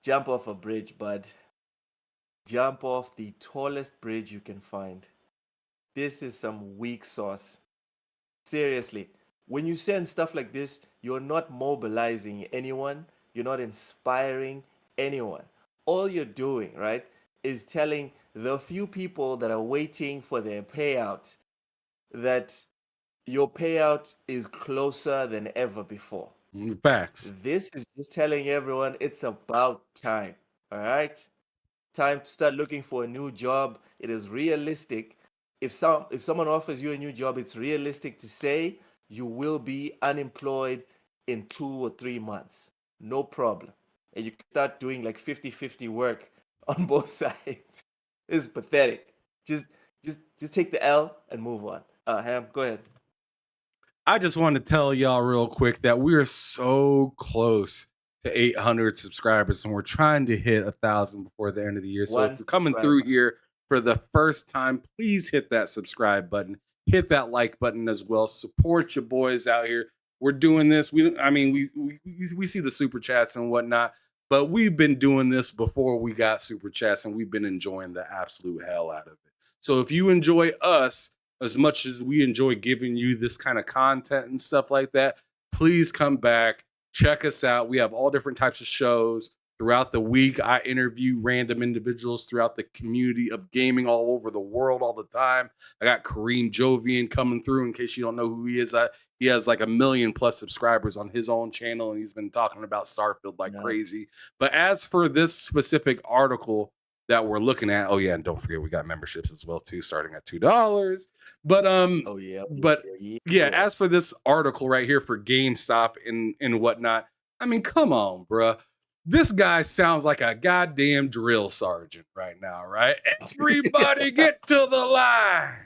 jump off a bridge, bud. Jump off the tallest bridge you can find. This is some weak sauce. Seriously, when you send stuff like this, you're not mobilizing anyone, you're not inspiring anyone. All you're doing, right, is telling the few people that are waiting for their payout that your payout is closer than ever before. Facts. This is just telling everyone it's about time. All right? Time to start looking for a new job. It is realistic. If someone offers you a new job, it's realistic to say you will be unemployed in 2 or 3 months. No problem. And you can start doing like 50-50 work on both sides. It's pathetic. Just take the L and move on. Ham, go ahead. I just want to tell y'all real quick that we are so close to 800 subscribers, and we're trying to hit 1,000 before the end of the year. So if you're coming through here for the first time, please hit that subscribe button, hit that like button as well. Support your boys out here. We're doing this. We see the super chats and whatnot, but we've been doing this before we got super chats, and we've been enjoying the absolute hell out of it. So if you enjoy us as much as we enjoy giving you this kind of content and stuff like that, please come back, check us out. We have all different types of shows throughout the week. I interview random individuals throughout the community of gaming all over the world all the time. I got Kareem Jovian coming through. In case you don't know who he is, he has like 1 million plus subscribers on his own channel, and he's been talking about Starfield like crazy. But as for this specific article that we're looking at, oh yeah, and don't forget we got memberships as well too, starting at $2. But yeah, as for this article right here for GameStop and whatnot, I mean, come on, bruh. This guy sounds like a goddamn drill sergeant right now, right? Everybody get to the line.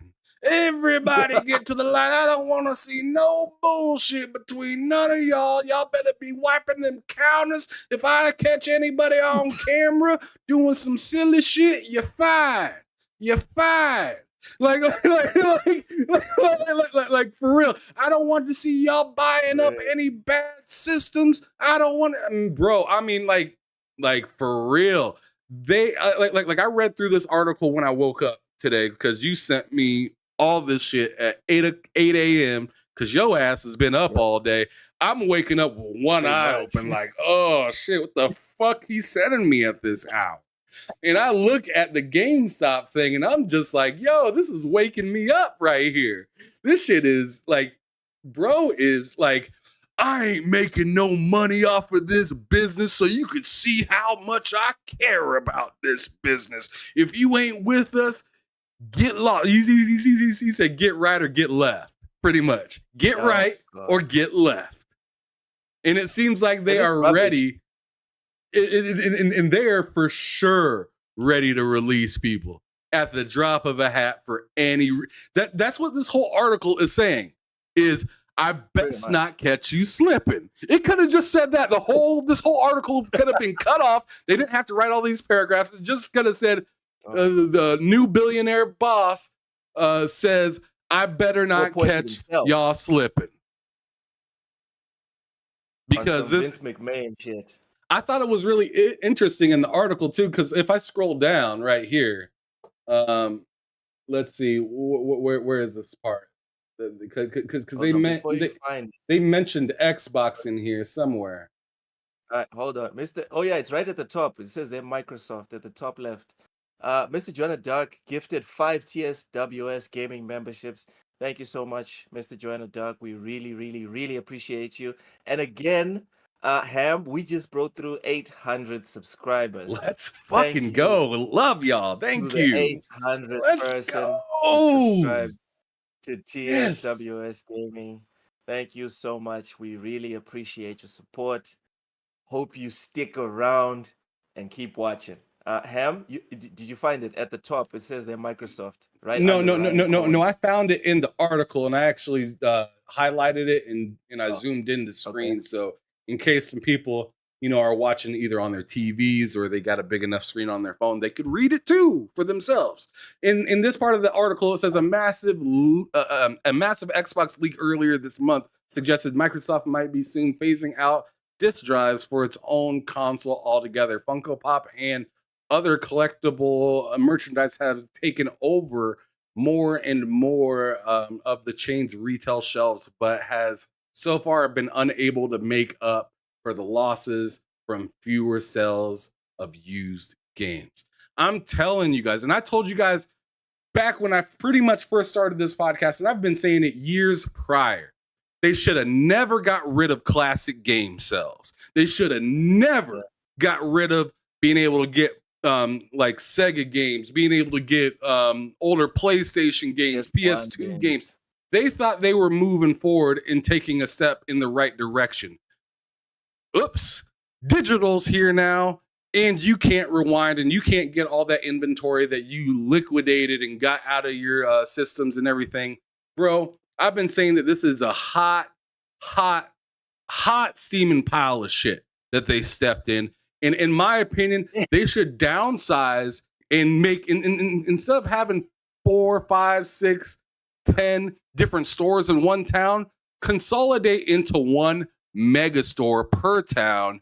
Everybody get to the line. I don't want to see no bullshit between none of y'all. Y'all better be wiping them counters. If I catch anybody on camera doing some silly shit, you're fired. You're fired. Like for real. I don't want to see y'all buying up any bad systems. I don't want to, bro. I mean, like for real. They like I read through this article when I woke up today because you sent me all this shit at 8 a.m. because your ass has been up all day. I'm waking up with one eye open, like, oh shit, what the fuck he's sending me at this hour? And I look at the GameStop thing and I'm just like, yo, this is waking me up right here. This shit is like, bro is like, I ain't making no money off of this business, so you can see how much I care about this business. If you ain't with us, get lost. He said, get right or get left, pretty much. Get right or get left. And it seems like they are ready. And they're for sure ready to release people at the drop of a hat for any that's what this whole article is saying is I best not catch you slipping. It could have just said that this whole article could have been cut off. They didn't have to write all these paragraphs. It just could have said the new billionaire boss says I better not catch y'all slipping. Because this Vince McMahon shit. I thought it was really interesting in the article too, because if I scroll down right here, let's see, where is this part? Because they mentioned Xbox in here somewhere. All right, hold on, Mr. Oh yeah, it's right at the top. It says they're Microsoft at the top left. Mr. Joanna Dark gifted 5 TSWS gaming memberships. Thank you so much, Mr. Joanna Dark. We really, really, really appreciate you. And again, Ham, we just broke through 800 subscribers. Let's fucking go. Love y'all. Thank you. 800 person subscribe to TSWS Gaming. Thank you so much. We really appreciate your support. Hope you stick around and keep watching. Ham, did you find it at the top? It says they're Microsoft, right? No. I found it in the article and I actually highlighted it and I zoomed in the screen. Okay. So in case some people, are watching either on their TVs or they got a big enough screen on their phone, they could read it too for themselves. In this part of the article, it says a massive Xbox leak earlier this month suggested Microsoft might be soon phasing out disk drives for its own console altogether. Funko Pop and other collectible merchandise have taken over more and more of the chain's retail shelves, but has so far been unable to make up for the losses from fewer sales of used games. I'm telling you guys, and I told you guys back when I pretty much first started this podcast, and I've been saying it years prior, they should have never got rid of classic game sales. They should have never got rid of being able to get like Sega games, being able to get older PlayStation games, PS2 games. They thought they were moving forward and taking a step in the right direction. Oops, digital's here now, and you can't rewind and you can't get all that inventory that you liquidated and got out of your systems and everything. Bro, I've been saying that this is a hot steaming pile of shit that they stepped in. And in my opinion, they should downsize and make, instead of having 4, 5, 6, 10 different stores in one town, consolidate into one mega store per town,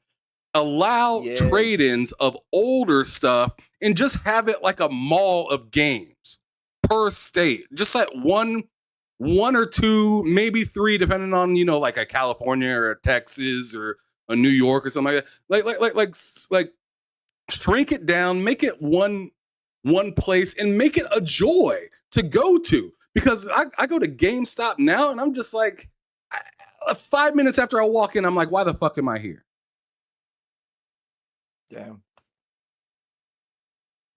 allow trade-ins of older stuff, and just have it like a mall of games per state. Just like one or two, maybe 3, depending on, like a California or a Texas or a New York or something like that. Like shrink it down, make it one place, and make it a joy to go to. Because I go to GameStop now, and I'm just like, 5 minutes after I walk in, I'm like, why the fuck am I here? Damn.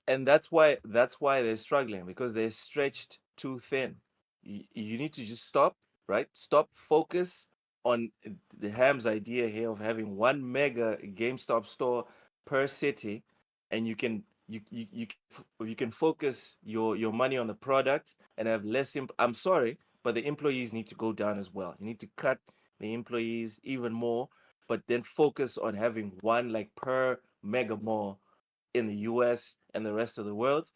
And that's why they're struggling, because they're stretched too thin. You need to just stop, right? Stop, focus on the Ham's idea here of having one mega GameStop store per city, and you can focus your money on the product and have less. I'm sorry, but the employees need to go down as well. You need to cut the employees even more, but then focus on having one like per mega mall in the US and the rest of the world,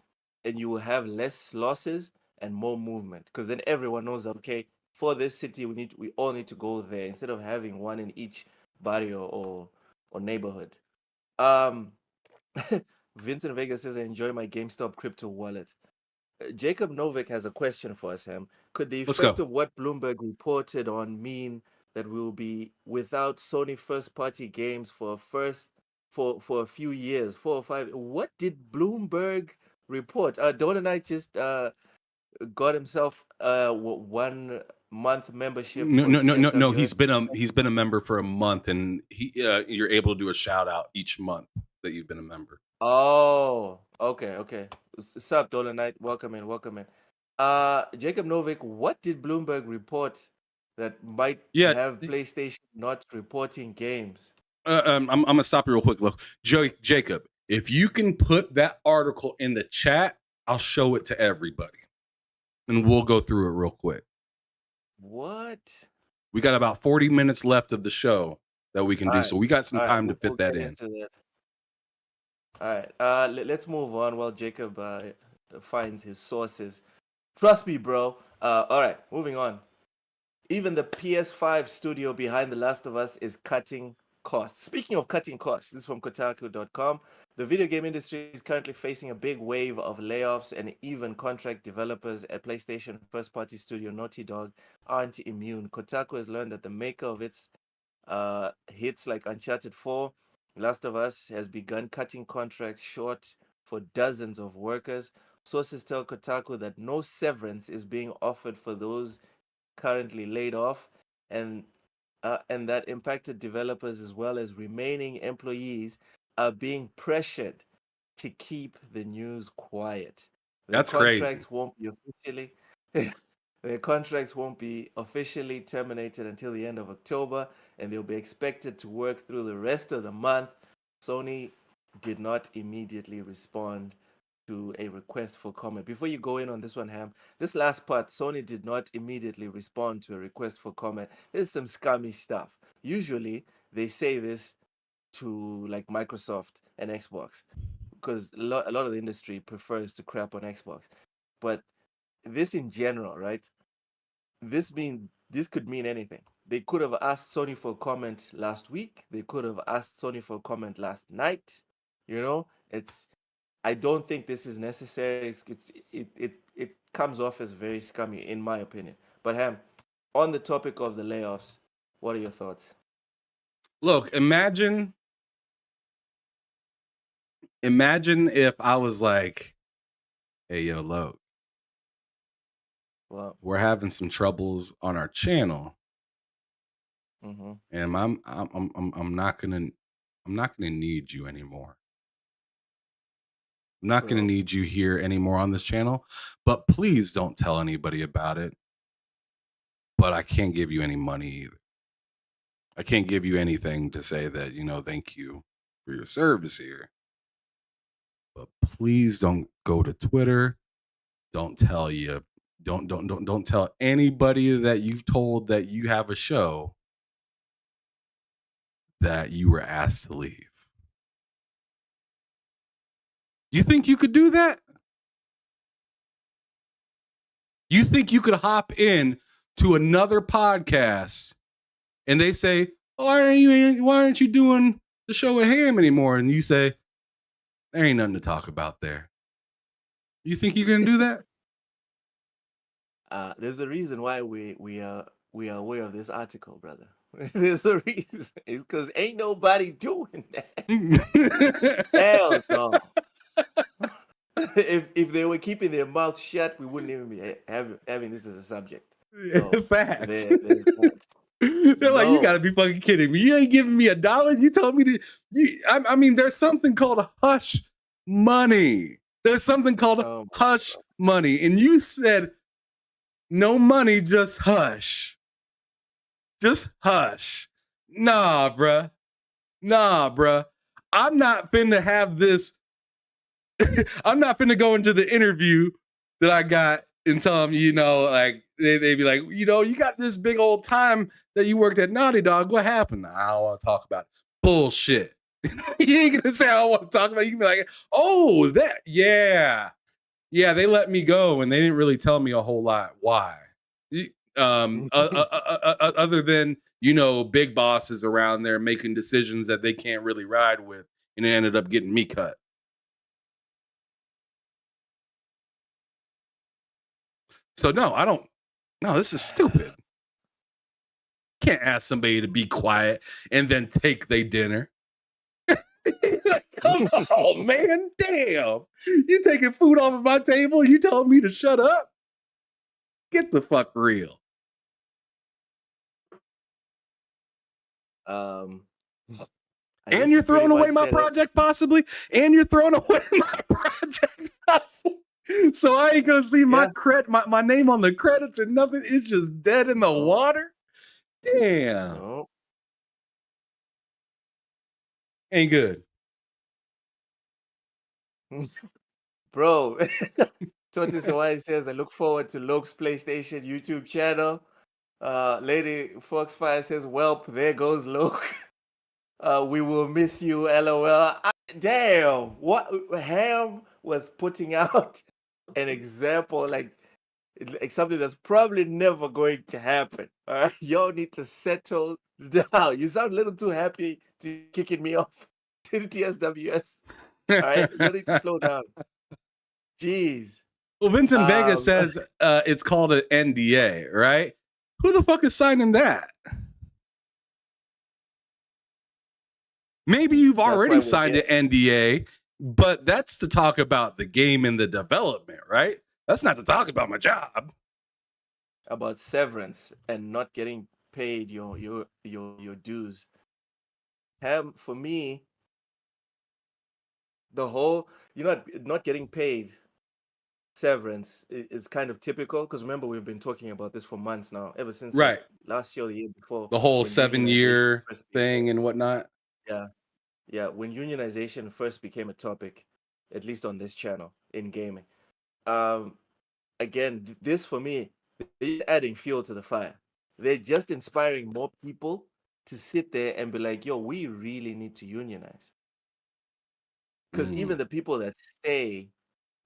and you will have less losses and more movement, because then everyone knows, okay, for this city we all need to go there, instead of having one in each barrio or neighborhood. Vincent Vega says, I enjoy my GameStop crypto wallet. Jacob Novik has a question for us, Sam. Could the effect of what Bloomberg reported on mean that we will be without Sony first-party games for for a few years, 4 or 5. What did Bloomberg report? Don and I just got himself 1 month membership No, for no, no, no, no. TFWS. He's been a member for a month, and you're able to do a shout out each month that you've been a member. Oh, okay. What's up, Dolomite? Welcome in. Jacob Novik, what did Bloomberg report that might Yeah, have PlayStation not reporting games? I'm gonna stop you real quick. Look, Jacob, if you can put that article in the chat, I'll show it to everybody, and we'll go through it real quick. What? We got about 40 minutes left of the show that we can do, so we got some time to fit that in. All right, let's move on while Jacob finds his sources. Trust me, bro. All right, moving on. Even the PS5 studio behind The Last of Us is cutting costs. Speaking of cutting costs, this is from Kotaku.com. The video game industry is currently facing a big wave of layoffs, and even contract developers at PlayStation first-party studio Naughty Dog aren't immune. Kotaku has learned that the maker of its hits like Uncharted 4, Last of Us, has begun cutting contracts short for dozens of workers. Sources tell Kotaku that no severance is being offered for those currently laid off, and that impacted developers as well as remaining employees are being pressured to keep the news quiet. That's crazy. Their contracts won't be officially terminated until the end of October, and they'll be expected to work through the rest of the month. Sony did not immediately respond to a request for comment. Before you go in on this one, Ham, this last part, Sony did not immediately respond to a request for comment. There's some scummy stuff. Usually, they say this to like Microsoft and Xbox because a lot of the industry prefers to crap on Xbox. But this in general, right? This could mean anything. They could have asked Sony for a comment last week. They could have asked Sony for a comment last night. I don't think this is necessary. It comes off as very scummy, in my opinion. But Ham, on the topic of the layoffs, what are your thoughts? Look, imagine if I was like, "Hey, yo, Loke, Well, we're having some troubles on our channel, and I'm not gonna need you anymore. I'm not going to need you here anymore on this channel, but please don't tell anybody about it. But I can't give you any money either. I can't give you anything to say that, thank you for your service here. But please don't go to Twitter. Don't tell don't tell anybody that you've told that you have a show that you were asked to leave." You think you could do that? You think you could hop in to another podcast and they say, why aren't you doing the show with Ham anymore? And you say, there ain't nothing to talk about there. You think you're gonna do that? There's a reason why we are aware of this article, brother. There's a reason. It's because ain't nobody doing that. Hell no. If they were keeping their mouths shut, we wouldn't even be having this as a subject. So Facts. there's that. They're like, you gotta be fucking kidding me. You ain't giving me $1. You told me to. I mean, there's something called hush money. There's something called hush money. And you said, no money, just hush. Just hush. Nah, bruh. I'm not finna have this. I'm not finna go into the interview that I got and tell them, like, they'd be like, you got this big old time that you worked at Naughty Dog. What happened? I don't want to talk about it. Bullshit. You ain't gonna say I don't want to talk about it. You can be like, oh, that, yeah, they let me go and they didn't really tell me a whole lot. Why? Other than, big bosses around there making decisions that they can't really ride with, and it ended up getting me cut. So no, this is stupid. Can't ask somebody to be quiet and then take their dinner. Come on, man. Damn. You taking food off of my table? You telling me to shut up? Get the fuck real. Um, I And think you're you pretty throwing away much my said it. project, possibly. And you're throwing away my project, possibly. So I ain't gonna see Yeah. my name on the credits or nothing. It's just dead in the No. water. Damn. No. Ain't good. Bro, Toti Sawai says, I look forward to Loke's PlayStation YouTube channel. Lady Foxfire says, Welp, there goes Loke. We will miss you, LOL. Damn, what Ham was putting out an example like something that's probably never going to happen. All right, y'all need to settle down. You sound a little too happy to kicking me off to the TSWS. All right, you need to slow down. Jeez. Well, Vincent Vega says it's called an NDA, right? Who the fuck is signing that? Maybe you've already signed an NDA, but that's to talk about the game and the development, right? That's not to talk about my job. About severance and not getting paid your dues. For me, the whole not getting paid severance is kind of typical because remember we've been talking about this for months now, ever since Right. like last year or the year before. The whole when 7-year thing and whatnot. Yeah, when unionization first became a topic, at least on this channel in gaming. Again, this for me, they're adding fuel to the fire. They're just inspiring more people to sit there and be like, yo, we really need to unionize. Because even the people that stay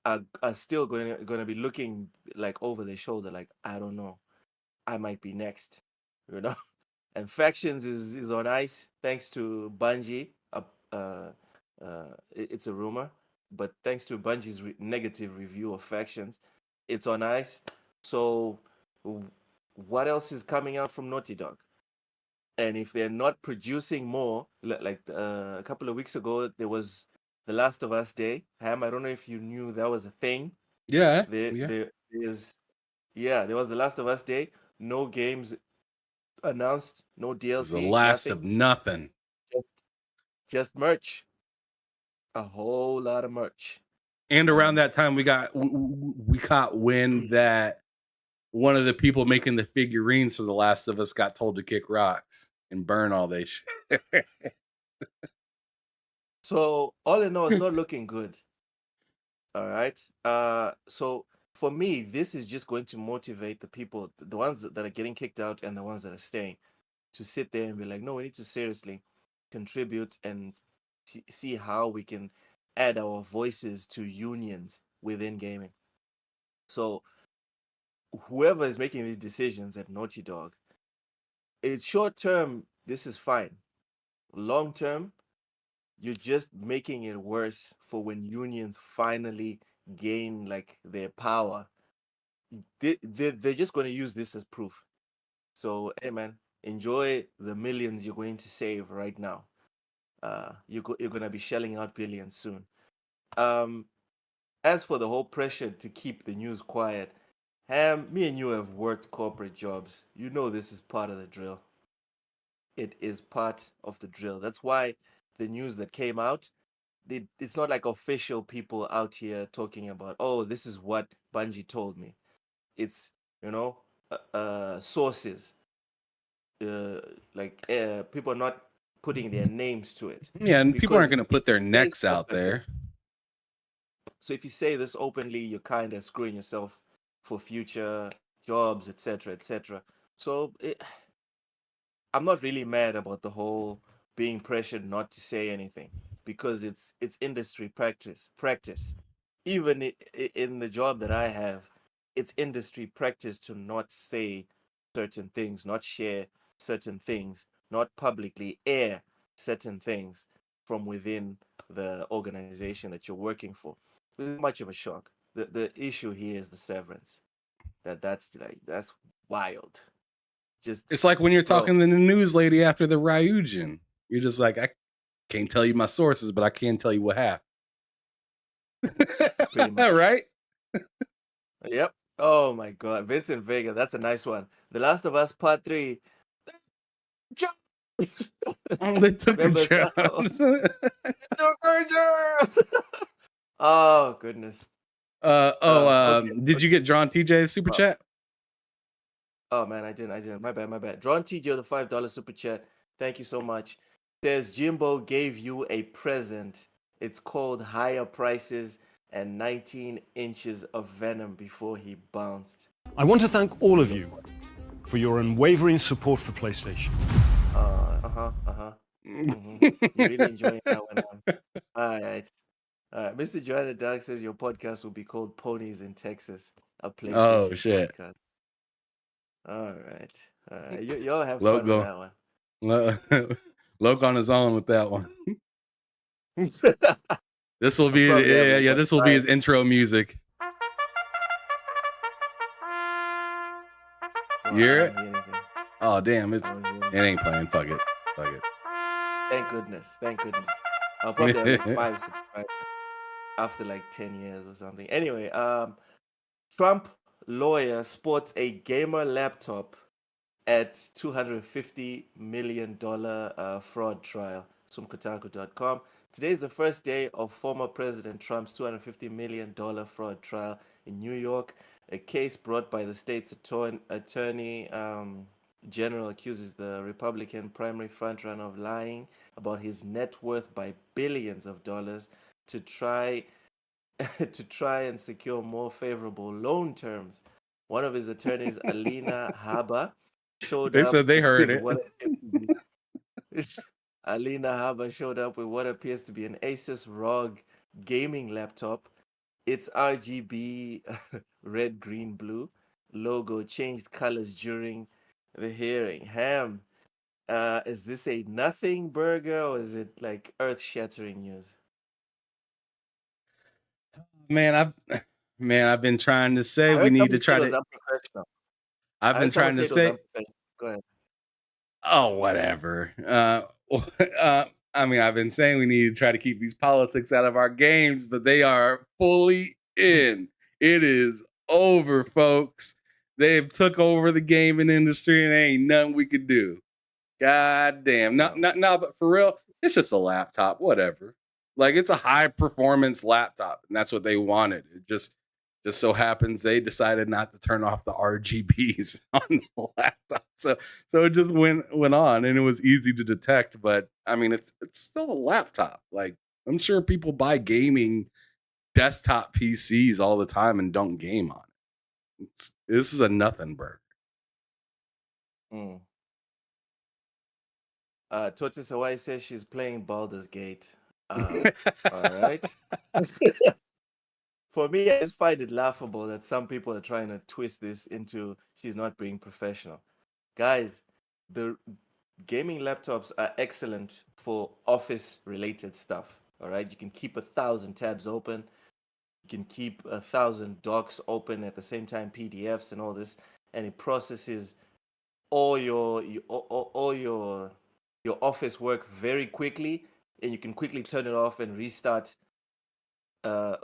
are still going to be looking like over their shoulder, like, I don't know, I might be next, you know? And Factions is on ice thanks to Bungie. It's a rumor, but thanks to Bungie's negative review of Factions, it's on ice. So, what else is coming out from Naughty Dog? And if they're not producing more, like a couple of weeks ago, there was The Last of Us Day. Ham, I don't know if you knew that was a thing. Yeah. There was The Last of Us Day. No games announced, no DLC, it's the last nothing. of nothing. Just merch. A whole lot of merch. And around that time, we caught wind that one of the people making the figurines for The Last of Us got told to kick rocks and burn all they shit. So all in all, it's not looking good. All right. So for me, this is just going to motivate the people, the ones that are getting kicked out and the ones that are staying, to sit there and be like, no, we need to seriously contribute and see how we can add our voices to unions within gaming. So whoever is making these decisions at Naughty Dog, it's short term, this is fine. Long term, you're just making it worse for when unions finally gain like their power. They're just going to use this as proof. So, hey man, enjoy the millions you're going to save right now. You're going to be shelling out billions soon. As for the whole pressure to keep the news quiet, Ham, me and you have worked corporate jobs. You know this is part of the drill. It is part of the drill. That's why the news that came out, it's not like official people out here talking about, oh, this is what Bungie told me. It's, sources. People are not putting their names to it. Yeah, and people aren't going to put their necks out there. So if you say this openly, you're kind of screwing yourself for future jobs, etc., etc. So I'm not really mad about the whole being pressured not to say anything because it's industry practice. Even in the job that I have, it's industry practice to not say certain things, not share certain things, not publicly air certain things from within the organization that you're working for. It's much of a shock. The issue here is the severance. That's wild. It's like when you're talking to the news lady after the Ryujin. You're just like, Can't tell you my sources, but I can tell you what happened. Pretty much. Right? Yep. Oh my God, Vincent Vega, that's a nice one. The Last of Us Part 3. Oh, they took her Remember jobs. Oh goodness. Okay. Did you get John TJ's super Oh, chat? oh man, I didn't. My bad. Drawn TJ with the $5 super chat. Thank you so much. Says Jimbo gave you a present. It's called higher prices and 19 inches of venom before he bounced. I want to thank all of you for your unwavering support for PlayStation. You're really enjoying that one. All right. Mr. Joanna Dark says your podcast will be called Ponies in Texas, a PlayStation Shit. podcast. All right. Y'all have fun Logo. with that one. Loke on his own with that one. This will be this will be his intro music. You hear it? Oh damn, it ain't playing. Fuck it. Thank goodness. I'll probably have like 5 subscribers after like 10 years or something. Anyway, Trump lawyer sports a gamer laptop at $250 million fraud trial. It's from Kotaku.com. Today is the first day of former President Trump's $250 million fraud trial in New York. A case brought by the state's attorney general accuses the Republican primary frontrunner of lying about his net worth by billions of dollars to try and secure more favorable loan terms. One of his attorneys, Alina Haba, showed they up. Said they heard it. Alina Haba showed up with what appears to be an Asus ROG gaming laptop. Its RGB red, green, blue logo changed colors during the hearing. Ham, is this a nothing burger or is it like earth-shattering news? Man, I've been trying to say we need to try to. I've been trying to say. Go ahead. Oh, whatever. I've been saying we need to try to keep these politics out of our games, but they are fully in. It is over, folks. They've took over the gaming industry and there ain't nothing we could do. God damn. No, but for real, it's just a laptop, whatever. Like, it's a high performance laptop, and that's what they wanted. It just so happens they decided not to turn off the RGBs on the laptop. So it just went on, and it was easy to detect, but I mean it's still a laptop. Like, I'm sure people buy gaming desktop PCs all the time and don't game on it. This is a nothing burger. Tortoise Hawaii says she's playing Baldur's Gate. All right. For me, I just find it laughable that some people are trying to twist this into she's not being professional. Guys, the gaming laptops are excellent for office-related stuff. All right, you can keep 1,000 tabs open. You can keep 1,000 docs open at the same time, PDFs and all this, and it processes all your office work very quickly, and you can quickly turn it off and restart at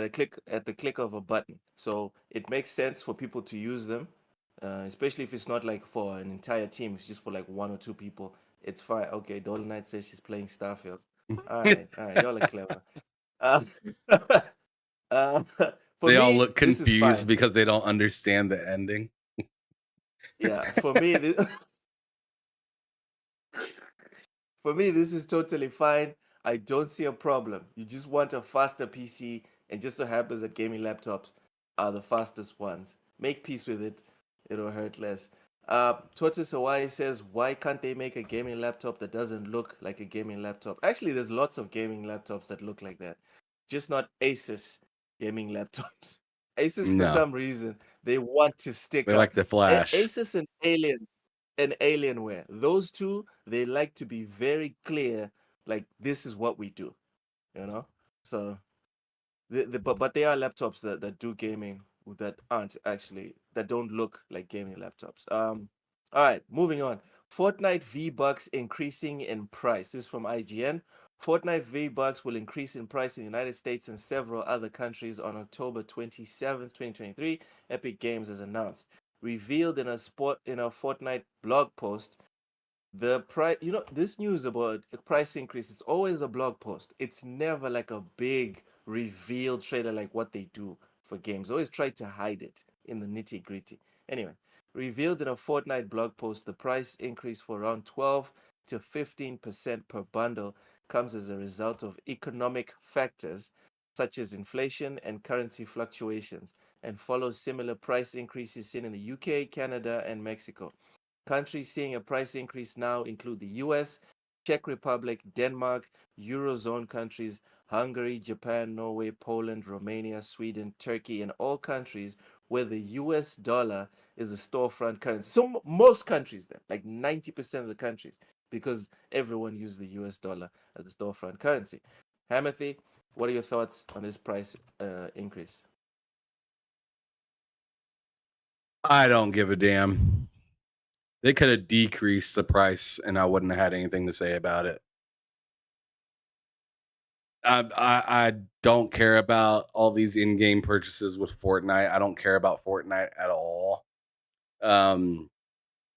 the click of a button. So it makes sense for people to use them, especially if it's not like for an entire team. It's just for like 1 or 2 people. It's fine. Okay, Dolan Knight says she's playing Starfield. All right, y'all are clever. They all look confused because they don't understand the ending. Yeah, for me, this is totally fine. I don't see a problem. You just want a faster PC, and just so happens that gaming laptops are the fastest ones. Make peace with it. It'll hurt less. Tortoise Hawaii says, why can't they make a gaming laptop that doesn't look like a gaming laptop? Actually, there's lots of gaming laptops that look like that. Just not Asus gaming laptops. Asus, for some reason, they want to stick up. They like the flash. Asus and Alienware. Those two, they like to be very clear, like, this is what we do, you know? So, but they are laptops that do gaming that don't look like gaming laptops. All right, moving on. Fortnite V-Bucks increasing in price. This is from IGN. Fortnite V-Bucks will increase in price in the United States and several other countries on October 27th, 2023, Epic Games has announced. Revealed in a Fortnite blog post, the price, this news about a price increase, it's always a blog post. It's never like a big reveal trailer like what they do for games. They always try to hide it in the nitty-gritty. Anyway, revealed in a Fortnite blog post, the price increase for around 12 to 15% per bundle comes as a result of economic factors such as inflation and currency fluctuations, and follows similar price increases seen in the UK, Canada, and Mexico. Countries seeing a price increase now include the US, Czech Republic, Denmark, Eurozone countries, Hungary, Japan, Norway, Poland, Romania, Sweden, Turkey, and all countries where the US dollar is a storefront currency. So most countries then, like 90% of the countries, because everyone uses the US dollar as the storefront currency. Hamothy, what are your thoughts on this price increase? I don't give a damn. They could have decreased the price and I wouldn't have had anything to say about it. I don't care about all these in-game purchases with Fortnite. I don't care about Fortnite at all. I'm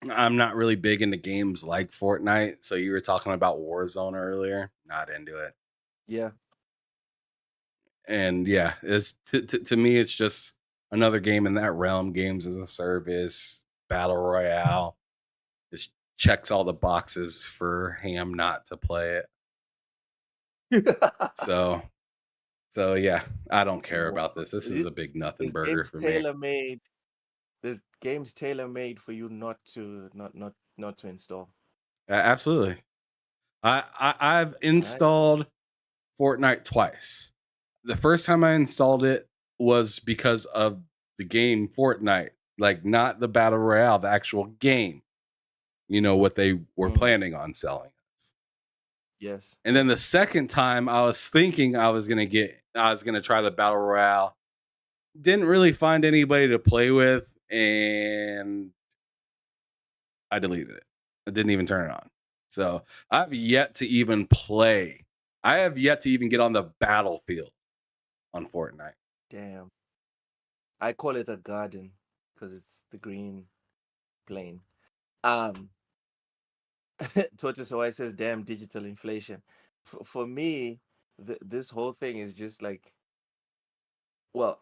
not really big into games like Fortnite. So you were talking about Warzone earlier. Not into it. Yeah. And yeah, it's to me, it's just another game in that realm. Games as a service, battle royale. Just checks all the boxes for Ham not to play it. So yeah, I don't care about this. This is a big nothing burger for me. Tailor-made. This game's tailor-made for you not to install. Absolutely. I've installed Fortnite twice. The first time I installed it was because of the game Fortnite, like not the battle royale, the actual game. You know what they were planning on selling us. Yes. And then the second time I was thinking I was gonna try the battle royale. Didn't really find anybody to play with, and I deleted it. I didn't even turn it on. So I've yet to even play. I have yet to even get on the battlefield on Fortnite. Damn. I call it a garden because it's the green plane. Tortoise Hawaii says, damn digital inflation. For me, this whole thing is just like, well,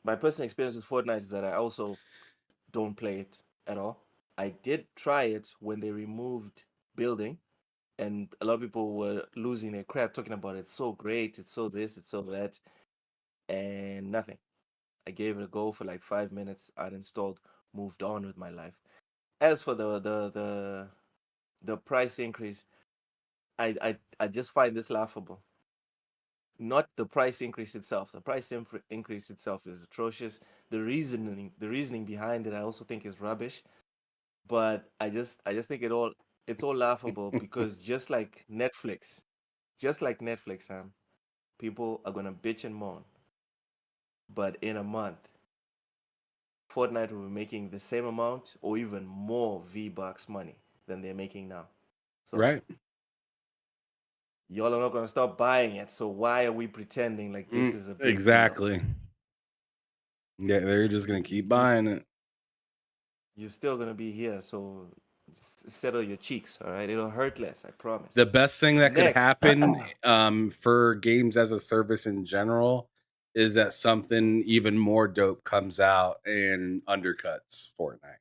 my personal experience with Fortnite is that I also don't play it at all. I did try it when they removed building, and a lot of people were losing their crap talking about it's so great, it's so this, it's so that, and nothing. I gave it a go for like 5 minutes, uninstalled, moved on with my life. As for the price increase, I just find this laughable. Not the price increase itself. The price increase itself is atrocious. The reasoning behind it, I also think is rubbish. But I just think it's all laughable because just like Netflix, Sam, people are gonna bitch and moan. But in a month, Fortnite will be making the same amount or even more V-Bucks money than they're making now. So right. Y'all are not gonna stop buying it. So why are we pretending like this is a big exactly. deal? Yeah, they're just gonna keep buying it. You're still gonna be here, so settle your cheeks, all right? It'll hurt less, I promise. The best thing that could happen for games as a service in general is that something even more dope comes out and undercuts Fortnite.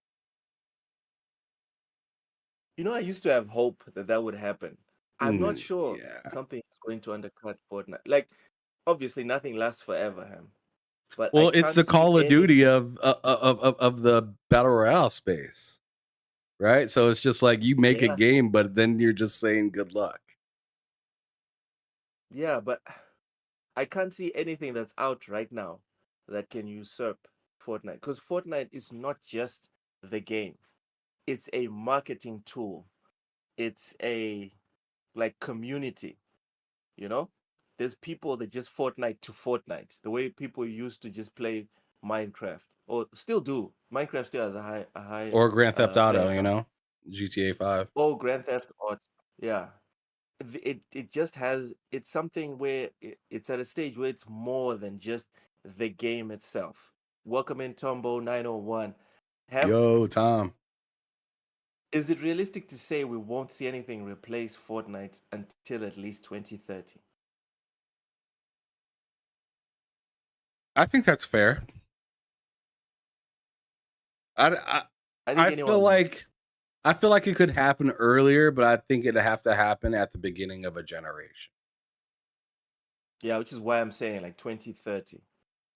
I used to have hope that would happen. I'm not sure something is going to undercut Fortnite. Like, obviously, nothing lasts forever, Ham. But well, it's the Call of Duty of the battle royale space, right? So it's just like you make a game, but then you're just saying good luck. Yeah, but I can't see anything that's out right now that can usurp Fortnite, because Fortnite is not just the game. It's a marketing tool. It's a community, There's people that just Fortnite to Fortnite, the way people used to just play Minecraft, or still do. Minecraft still has a high or Grand Theft Auto, GTA 5. Oh, Grand Theft Auto. Yeah. It just has, it's something where it's at a stage where it's more than just the game itself. Welcome in Tombo 901. Yo, Tom. Is it realistic to say we won't see anything replace Fortnite until at least 2030? I think that's fair. I, I, I think I feel anyone, like it could happen earlier, but I think it'd have to happen at the beginning of a generation. yeah, which is why I'm saying like 2030,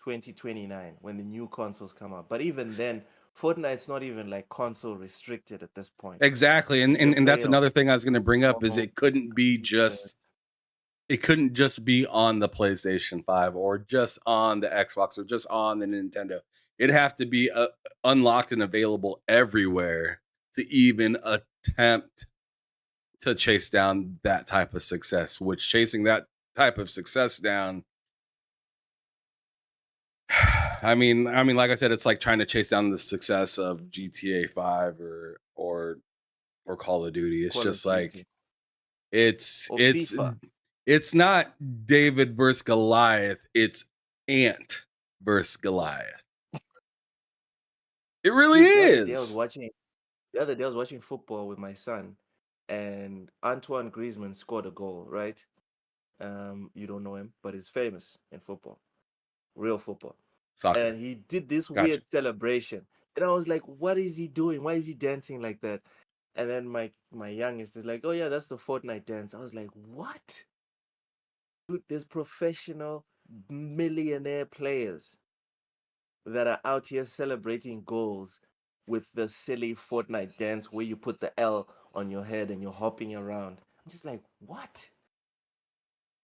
2029, when the new consoles come out. But even then, Fortnite's not even like console restricted at this point. Exactly. And You can and, and play that's it on another thing I was going to bring up is phone, it couldn't be computers. it couldn't just be on the PlayStation 5 or just on the Xbox or just on the Nintendo. It'd have to be unlocked and available everywhere to even attempt to chase down that type of success, which chasing that type of success down like I said, it's like trying to chase down the success of GTA 5 or Call of Duty. It's Call of just Duty like it's or it's FIFA. it's not David versus Goliath, it's Ant versus Goliath. It really Dude, is. the other day I was watching football with my son, and Antoine Griezmann scored a goal, right? You don't know him, but he's famous in football, real football. Soccer. And he did this Gotcha. weird celebration. And I was like, what is he doing? Why is he dancing like that? And then my youngest is like, oh yeah, that's the Fortnite dance. I was like, what? Dude, there's professional millionaire players that are out here celebrating goals with the silly Fortnite dance where you put the L on your head and you're hopping around. I'm just like, what?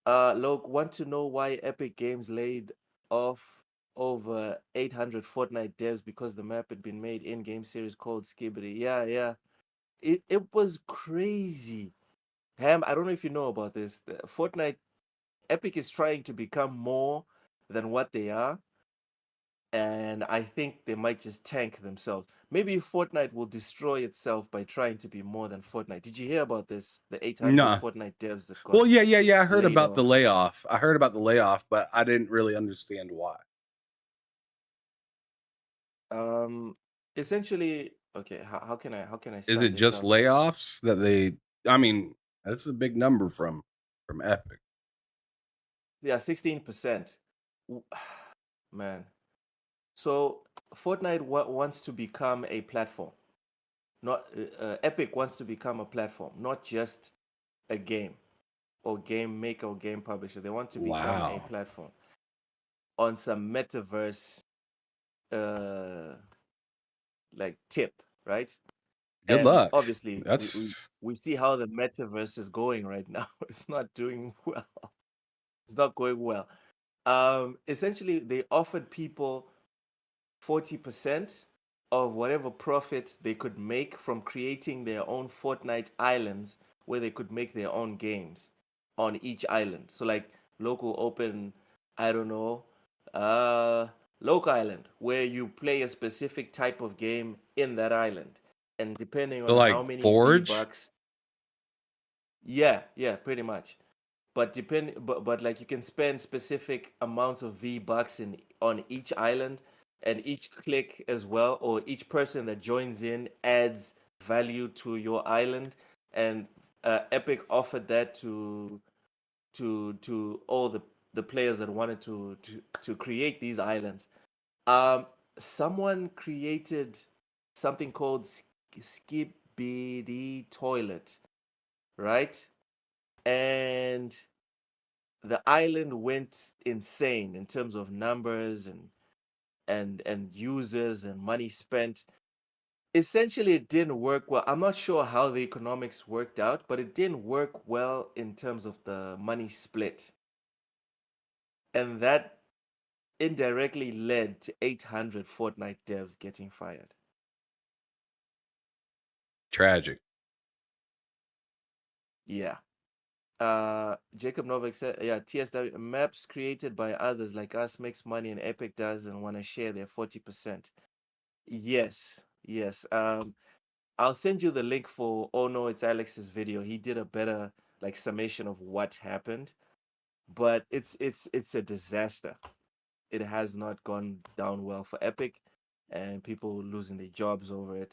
Look, want to know why Epic Games laid off over 800 Fortnite devs because the map had been made in-game series called Skibbity. Yeah. It was crazy. Ham, I don't know if you know about this. Fortnite, Epic is trying to become more than what they are. And I think they might just tank themselves. Maybe Fortnite will destroy itself by trying to be more than Fortnite. Did you hear about this? The 800 Nah. Fortnite devs that got Well, yeah. I heard laid about the off. layoff. I heard about the layoff, but I didn't really understand why. Essentially, okay, how can I Is sum it this just up? layoffs that they that's a big number from Epic. Yeah, 16%. Man. So Fortnite wants to become a platform. Not Epic wants to become a platform, not just a game or game maker or game publisher. They want to become a Wow. platform on some metaverse like tip, right? Good And luck. obviously That's we see how the metaverse is going right now. It's not doing well. It's not going well. Essentially they offered people 40% of whatever profit they could make from creating their own Fortnite islands where they could make their own games on each island. So like local open, I don't know, local island where you play a specific type of game in that island. And depending so on how like many Forge. V-Bucks, yeah, pretty much. But like you can spend specific amounts of V-Bucks on each island, and each click as well, or each person that joins in adds value to your island. And Epic offered that to all the players that wanted to create these islands. Um, Someone created something called Skibidi Toilet, right? And the island went insane in terms of numbers and users and money spent. Essentially, it didn't work well. I'm not sure how the economics worked out, but it didn't work well in terms of the money split. And that indirectly led to 800 Fortnite devs getting fired. Tragic. Yeah. Jacob Novak said, yeah, TSW maps created by others like us makes money and Epic doesn't want to share their 40%. Yes. I'll send you the link for. Oh no, it's Alex's video. He did a better like summation of what happened, but it's a disaster. It has not gone down well for Epic, and people losing their jobs over it.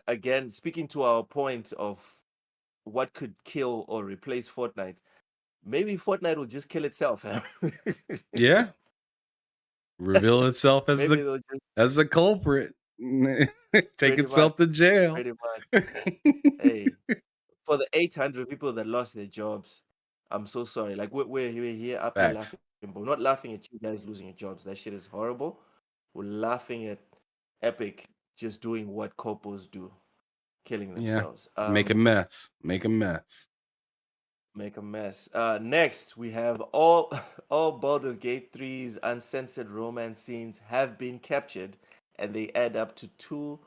Again, speaking to our point of what could kill or replace Fortnite, maybe Fortnite will just kill itself. Yeah. Reveal itself Maybe they'll just as the culprit. Take pretty itself much, to jail. pretty much. Hey, for the 800 people that lost their jobs, I'm so sorry. Like we're here up here Facts. laughing, but we're not laughing at you guys losing your jobs. That shit is horrible. We're laughing at Epic just doing what corpos do, killing Yeah. themselves. Make a mess. Make a mess. Make a mess. Next, we have all all Baldur's Gate 3's uncensored romance scenes have been captured, and they add up to 2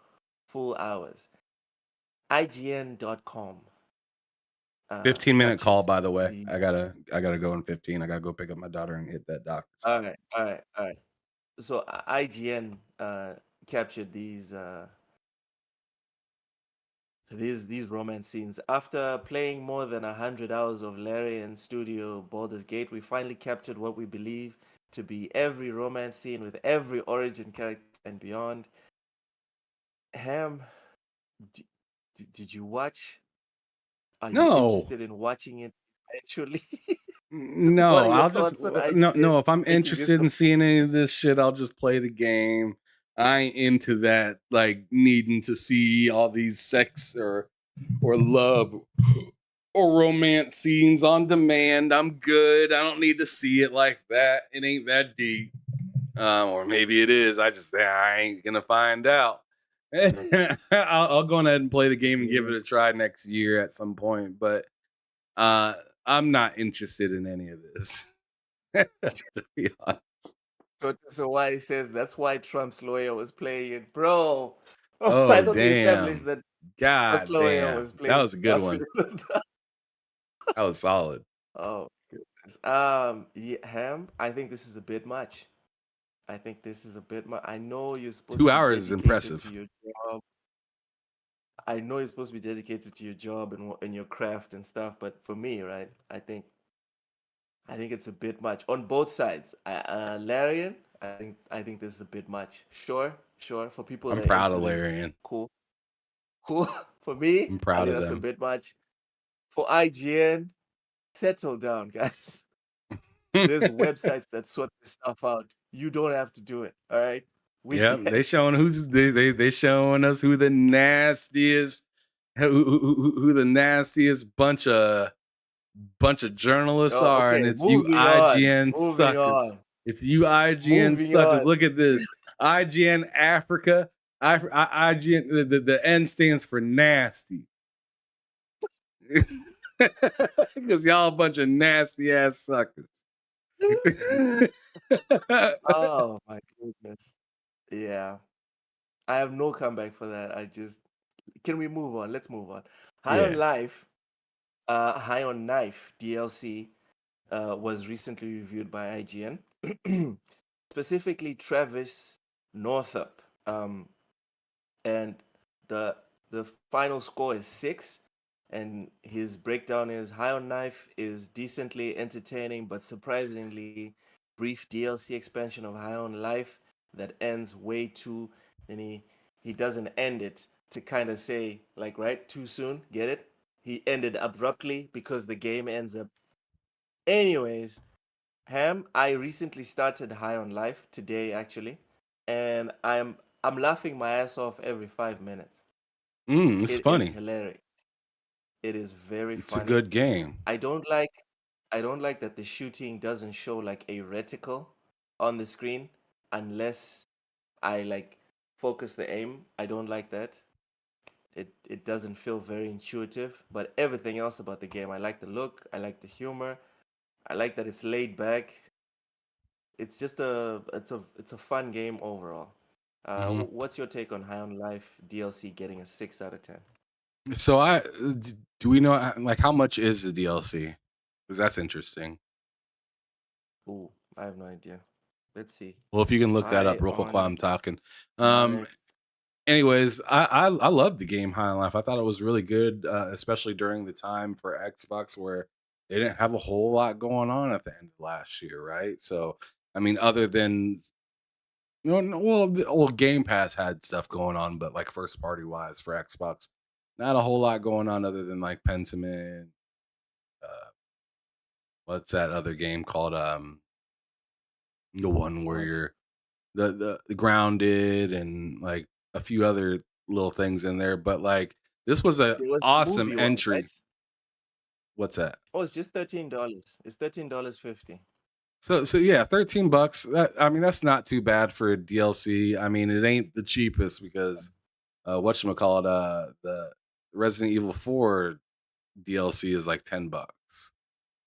full hours. IGN.com. 15-minute call, captured by the way. these. I gotta go in 15. I gotta go pick up my daughter and hit that doctor. All right. So IGN captured these romance scenes. After playing more than 100 hours of Larian Studio Baldur's Gate, we finally captured what we believe to be every romance scene with every origin character and beyond. Ham, did you watch? Are you No. interested in watching it eventually? No, What are your I'll just thoughts on no. IGN If I'm making this interested in seeing any of this shit, I'll just play the game. I ain't into that, like needing to see all these sex or love or romance scenes on demand. I'm good. I don't need to see it like that. It ain't that deep. Or maybe it is. I ain't gonna find out. I'll go ahead and play the game and give it a try next year at some point. But I'm not interested in any of this. To be honest. So why he says that's why Trump's lawyer was playing it, bro. Oh, I thought we established damn. that Trump's God lawyer damn. was playing That was a good one. Garfield. That was solid. Oh goodness. Yeah, Ham, I think this is a bit much. I think this is a bit much. I know you're supposed 2 to be hours is dedicated impressive. to your job. I know you're supposed to be dedicated to your job and your craft and stuff, but for me, right, I think it's a bit much on both sides. Larian, I think this is a bit much. Sure. For people I'm that are proud into of this, Larian. cool. For me, I'm I proud think of that's a them. bit much. For IGN, settle down, guys. There's websites that sort this stuff out. You don't have to do it. All right. Yeah, get they it. showing they showing us who the nastiest who the nastiest bunch of journalists Oh, are, and okay. it's you Moving on. IGN Moving suckers. on. It's you IGN Moving suckers. on. Look at this. IGN Africa. IGN the N stands for nasty. Because y'all a bunch of nasty ass suckers. Oh my goodness. Yeah. I have no comeback for that. Can we move on? Let's move on. High on Yeah. Life, High on Knife DLC was recently reviewed by IGN. Specifically Travis Northup. And the final score is 6. And his breakdown is High on Knife is decently entertaining but surprisingly brief DLC expansion of High on Life that ends way too, and he doesn't end it to kind of say like right too soon, get it? He ended abruptly because the game ends up. Anyways, Ham, I recently started High on Life today actually, and I'm laughing my ass off every 5 minutes. It's It is funny. hilarious. It is very It's a funny. good game. I don't like that the shooting doesn't show like a reticle on the screen unless I like focus the aim. I don't like that. It doesn't feel very intuitive, but everything else about the game, I like the look, I like the humor, I like that it's laid back. It's just it's a fun game overall. What's your take on High on Life DLC getting a 6 out of 10? So do we know like how much is the DLC? Because that's interesting. Ooh, I have no idea. Let's see. Well, if you can look that High up real quick while I'm on talking. Life anyways, I loved the game High on Life. I thought it was really good, especially during the time for Xbox where they didn't have a whole lot going on at the end of last year, right? So, I mean, other than well, Game Pass had stuff going on, but like first party wise for Xbox, not a whole lot going on other than like Pentiment. Uh, what's that other game called? The one where What? you're the grounded and like a few other little things in there, but like this was a There was the awesome movie one, entry. right? What's that? Oh, it's just $13. It's $13.50. So yeah, $13. That, I mean, that's not too bad for a DLC. I mean, it ain't the cheapest because whatchamacallit, the Resident Evil 4 DLC is like $10.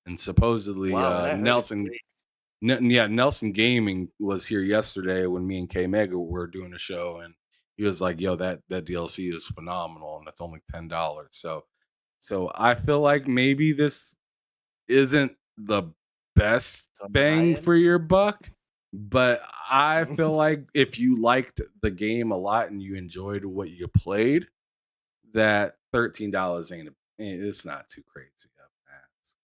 And supposedly Wow, and I heard it's great. Nelson Gaming was here yesterday when me and K Mega were doing a show, and he was like, "Yo, that DLC is phenomenal, and it's only $10." So I feel like maybe this isn't the best It's on the high bang end. for your buck, but I feel like if you liked the game a lot and you enjoyed what you played, that $13 it's not too crazy of an ask.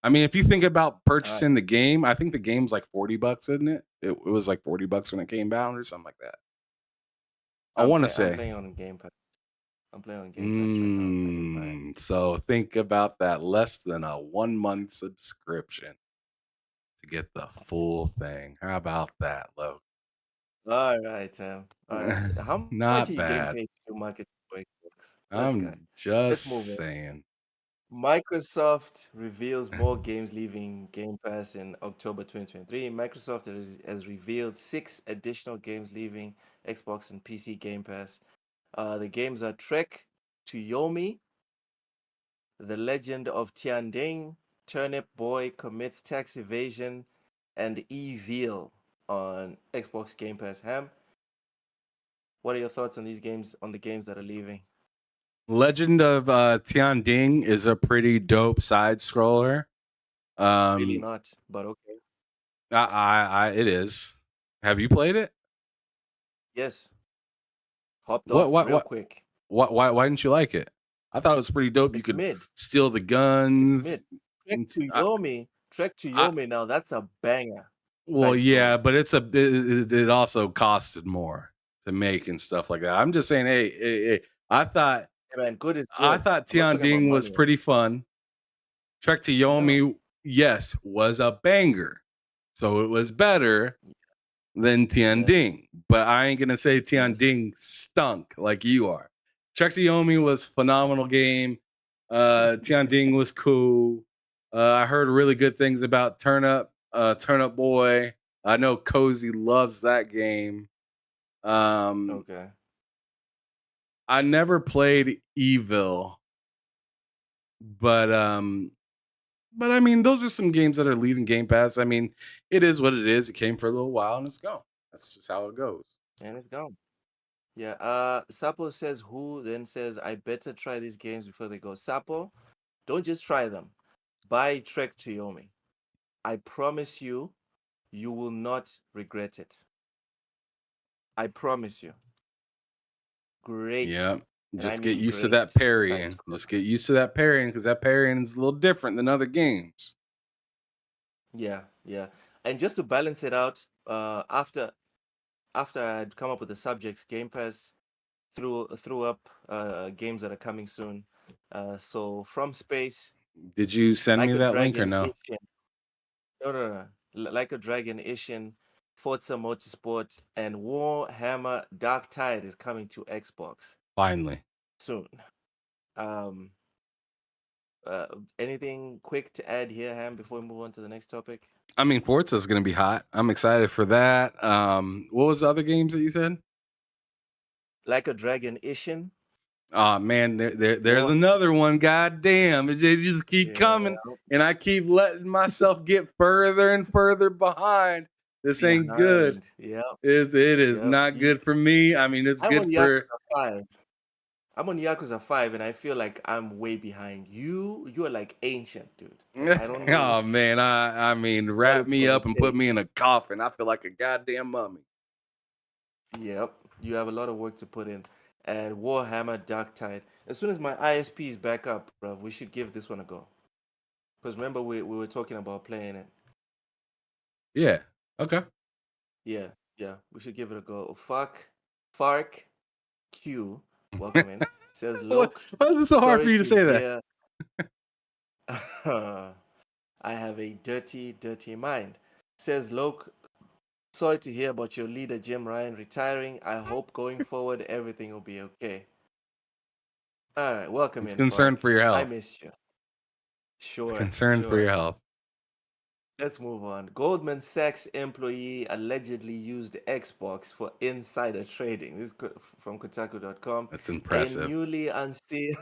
I mean, if you think about All right. purchasing the game, I think the game's like $40, isn't it? It was like $40 when it came out or something like that. I want to I'm say. playing on Game Pass. I'm playing on Game Pass right now. I didn't buy it. So think about that. Less than a 1 month subscription to get the full thing. How about that, Lo? All right, All right. How much Not are you getting bad. paid to do marketing for Xbox? Let's go. I'm just Let's move on. saying. Microsoft reveals more games leaving Game Pass in October 2023. Microsoft has revealed 6 additional games leaving Xbox and PC Game Pass. The games are Trek to Yomi, The Legend of Tianding, Turnip Boy Commits Tax Evasion, and Evil on Xbox Game Pass. Ham, what are your thoughts on these games, on the games that are leaving? Legend of Tian Ding is a pretty dope side scroller. Really not, but okay. It is. Have you played it? Yes. Hopped off real What? quick. Why didn't you like it? I thought it was pretty dope. You It's could mid. steal the It's guns. mid. Trek and to I- Yomi. Trek to Yomi now, that's a banger. Well, Side yeah, scroller. but it also costed more to make and stuff like that. I'm just saying, hey, I thought Hey man, good is good. I thought I'm not Tian talking about Ding was money. pretty fun. Trek to Yomi, yes, was a banger. So it was better than Tian Yes. Ding. But I ain't gonna say Tian Yes. Ding stunk like you are. Trek to Yomi was a phenomenal game. Tian Ding was cool. I heard really good things about Turnip Boy. I know Cozy loves that game. Okay. I never played Evil, but I mean, those are some games that are leaving Game Pass. I mean, it is what it is. It came for a little while and it's gone. That's just how it goes. And it's gone. Yeah. Sapo says who, then says I better try these games before they go. Sapo, don't just try them. Buy Trek to Yomi. I promise you, you will not regret it. I promise you. Great. Yeah. And Just I get mean used to great that parrying. side Just scroller. get used to that parrying because that parrying is a little different than other games. Yeah, yeah. And just to balance it out, after I'd come up with the subjects, Game Pass threw up games that are coming soon. So From Space, Did you send Like me a that link or Dragon no? Ishin. No. Like a Dragon Ishin, Forza Motorsport, and Warhammer Dark Tide is coming to Xbox Finally. soon. Um, anything quick to add here, Ham, before we move on to the next topic? I mean, Forza is going to be hot. I'm excited for that. What was the other games that you said? Like a Dragon Ishin. Oh man, there's another one. God damn, they just keep coming, and I keep letting myself get further and further behind. This ain't good. Yeah, it is not good for me. I mean, it's good for. I'm on Yakuza 5, and I feel like I'm way behind. You are like ancient, dude. I don't know. Oh man, I mean, wrap me up and put me in a coffin. I feel like a goddamn mummy. Yep. You have a lot of work to put in. And Warhammer Dark Tide. As soon as my ISP is back up, bro, we should give this one a go. Because remember, we were talking about playing it. Yeah. Okay. Yeah, yeah, we should give it a go. Fark Q, welcome in. Says, Why Loke, is it so hard for sorry you to to say that? hear. I have a dirty, dirty mind. Says, Loke, sorry to hear about your leader, Jim Ryan, retiring. I hope going forward everything will be okay. All right, welcome He's in, concerned Fark. for your I health. missed you. He's Sure, concerned for sure. your health. Let's move on. Goldman Sachs employee allegedly used Xbox for insider trading. This is from Kotaku.com. That's A impressive. newly unsealed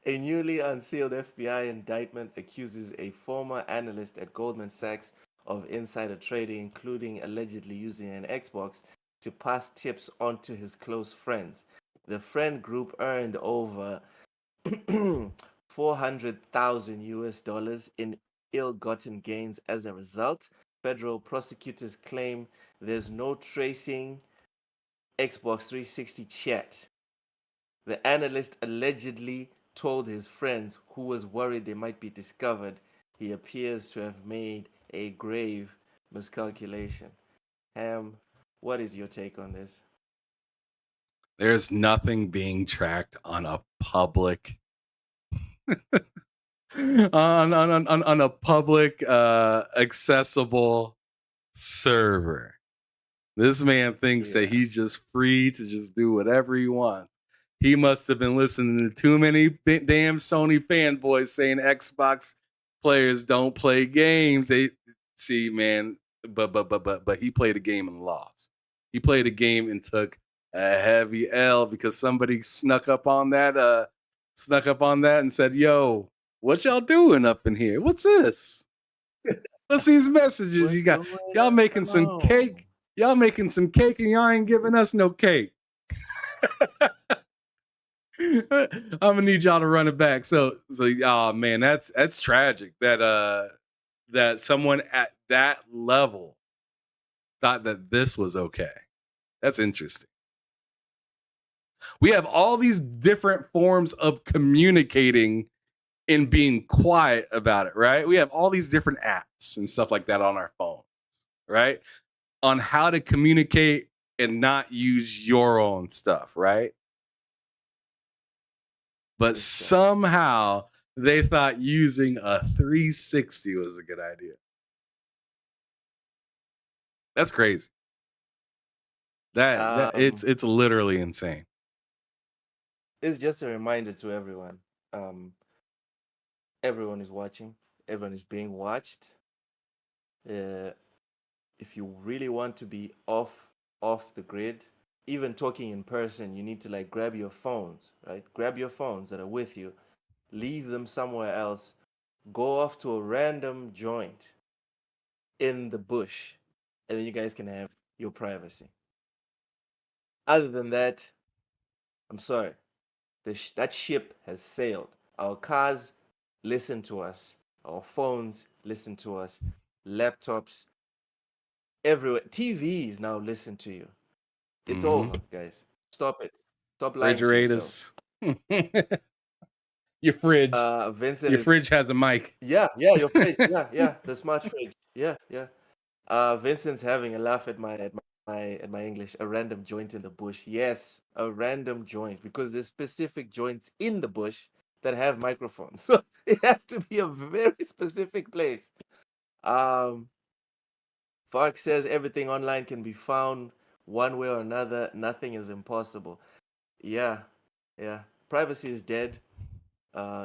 A newly unsealed FBI indictment accuses a former analyst at Goldman Sachs of insider trading, including allegedly using an Xbox to pass tips on to his close friends. The friend group earned over 400,000 US dollars in ill-gotten gains as a result. Federal prosecutors claim there's no tracing Xbox 360 chat. The analyst allegedly told his friends, who was worried they might be discovered, he appears to have made a grave miscalculation. Ham, what is your take on this? There's nothing being tracked on a public on a public accessible server. This man thinks that he's just free to just do whatever he wants. He must have been listening to too many damn Sony fanboys saying Xbox players don't play games. They see, man, but he played a game and lost. He played a game and took a heavy L because somebody snuck up on that and said, "Yo, what y'all doing up in here? What's this? What's these messages you got? Y'all making some cake? Y'all making some cake and y'all ain't giving us no cake." I'm gonna need y'all to run it back. So oh man, that's tragic that someone at that level thought that this was okay. That's interesting. We have all these different forms of communicating and being quiet about it, right? We have all these different apps and stuff like that on our phones, right? On how to communicate and not use your own stuff, right? But somehow they thought using a 360 was a good idea. That's crazy. That it's literally insane. It's just a reminder to everyone. Everyone is watching. Everyone is being watched. If you really want to be off the grid, even talking in person, you need to like grab your phones, right? Grab your phones that are with you, leave them somewhere else, go off to a random joint in the bush, and then you guys can have your privacy. Other than that, I'm sorry. That ship has sailed. Our cars listen to us. Our phones listen to us. Laptops, everywhere. TVs now listen to you. It's over, guys. Stop it. Stop lying to yourself. Refrigerators. Your fridge. Vincent Your fridge has a mic. Yeah, your fridge. Yeah, the smart fridge. Yeah. Vincent's having a laugh at my English. A random joint in the bush. Yes, a random joint because there's specific joints in the bush that have microphones. So it has to be a very specific place. Fark says everything online can be found one way or another. Nothing is impossible. Yeah. Privacy is dead.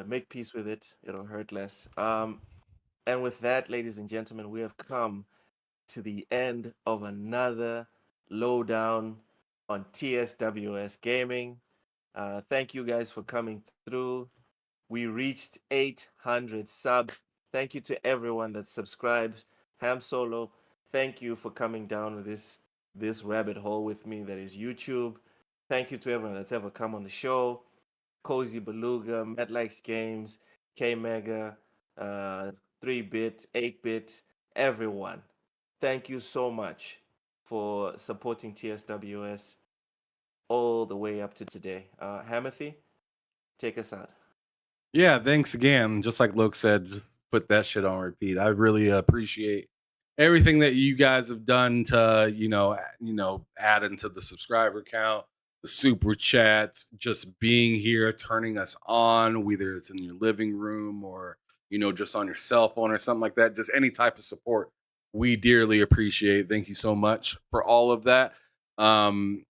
Make peace with it. It'll hurt less. And with that, ladies and gentlemen, we have come to the end of another lowdown on TSWS Gaming. Thank you guys for coming through. We reached 800 subs. Thank you to everyone that subscribed. Ham Solo, thank you for coming down this rabbit hole with me that is YouTube. Thank you to everyone that's ever come on the show. Cozy Beluga, Matt Likes Games, K Mega, 3-bit, 8-bit, everyone. Thank you so much for supporting TSWS. all the way up to today. Hamothy, take us out. Yeah, thanks again. Just like Luke said, just put that shit on repeat. I really appreciate everything that you guys have done to, add into the subscriber count, the super chats, just being here, turning us on, whether it's in your living room or, just on your cell phone or something like that. Just any type of support we dearly appreciate. Thank you so much for all of that. Don't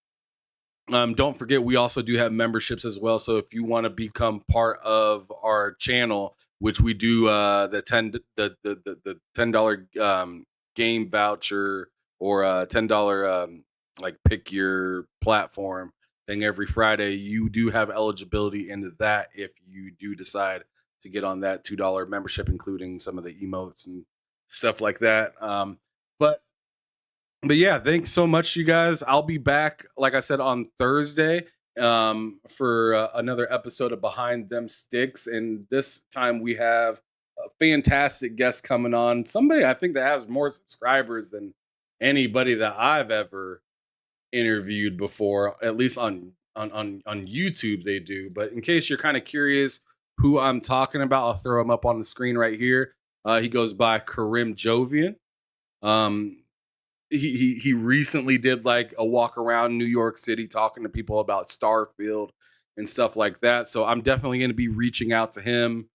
forget, we also do have memberships as well. So if you want to become part of our channel, which we do, the $10 game voucher or $10 like pick your platform thing every Friday, you do have eligibility into that if you do decide to get on that $2 membership, including some of the emotes and stuff like that. But yeah, thanks so much, you guys. I'll be back, like I said, on Thursday for another episode of Behind Them Sticks. And this time we have a fantastic guest coming on. Somebody I think that has more subscribers than anybody that I've ever interviewed before, at least on YouTube they do. But in case you're kind of curious who I'm talking about, I'll throw him up on the screen right here. He goes by Karim Jovian. He recently did like a walk around New York City talking to people about Starfield and stuff like that. So I'm definitely going to be reaching out to him,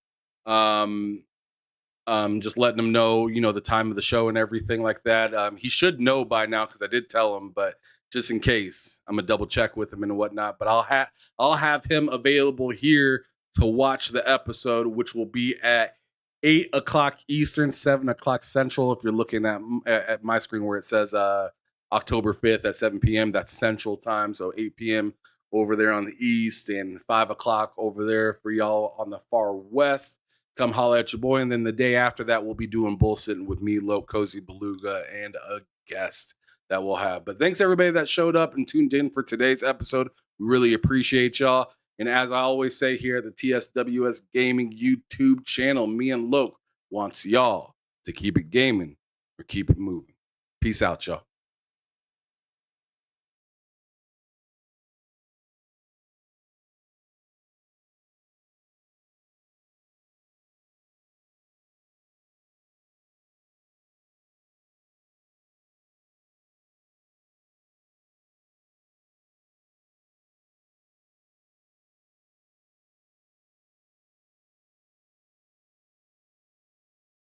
just letting him know, the time of the show and everything like that. He should know by now because I did tell him, but just in case, I'm gonna double check with him and whatnot. But I'll have him available here to watch the episode, which will be at 8 o'clock Eastern, 7 o'clock Central. If you're looking at my screen where it says October 5th at 7 p.m., that's Central time. So 8 p.m. over there on the East and 5 o'clock over there for y'all on the far West. Come holla at your boy. And then the day after that, we'll be doing bullshitting with me, Lo Cozy Beluga, and a guest that we'll have. But thanks everybody that showed up and tuned in for today's episode. We really appreciate y'all. And as I always say here at the TSWS Gaming YouTube channel, me and Loke wants y'all to keep it gaming or keep it moving. Peace out, y'all.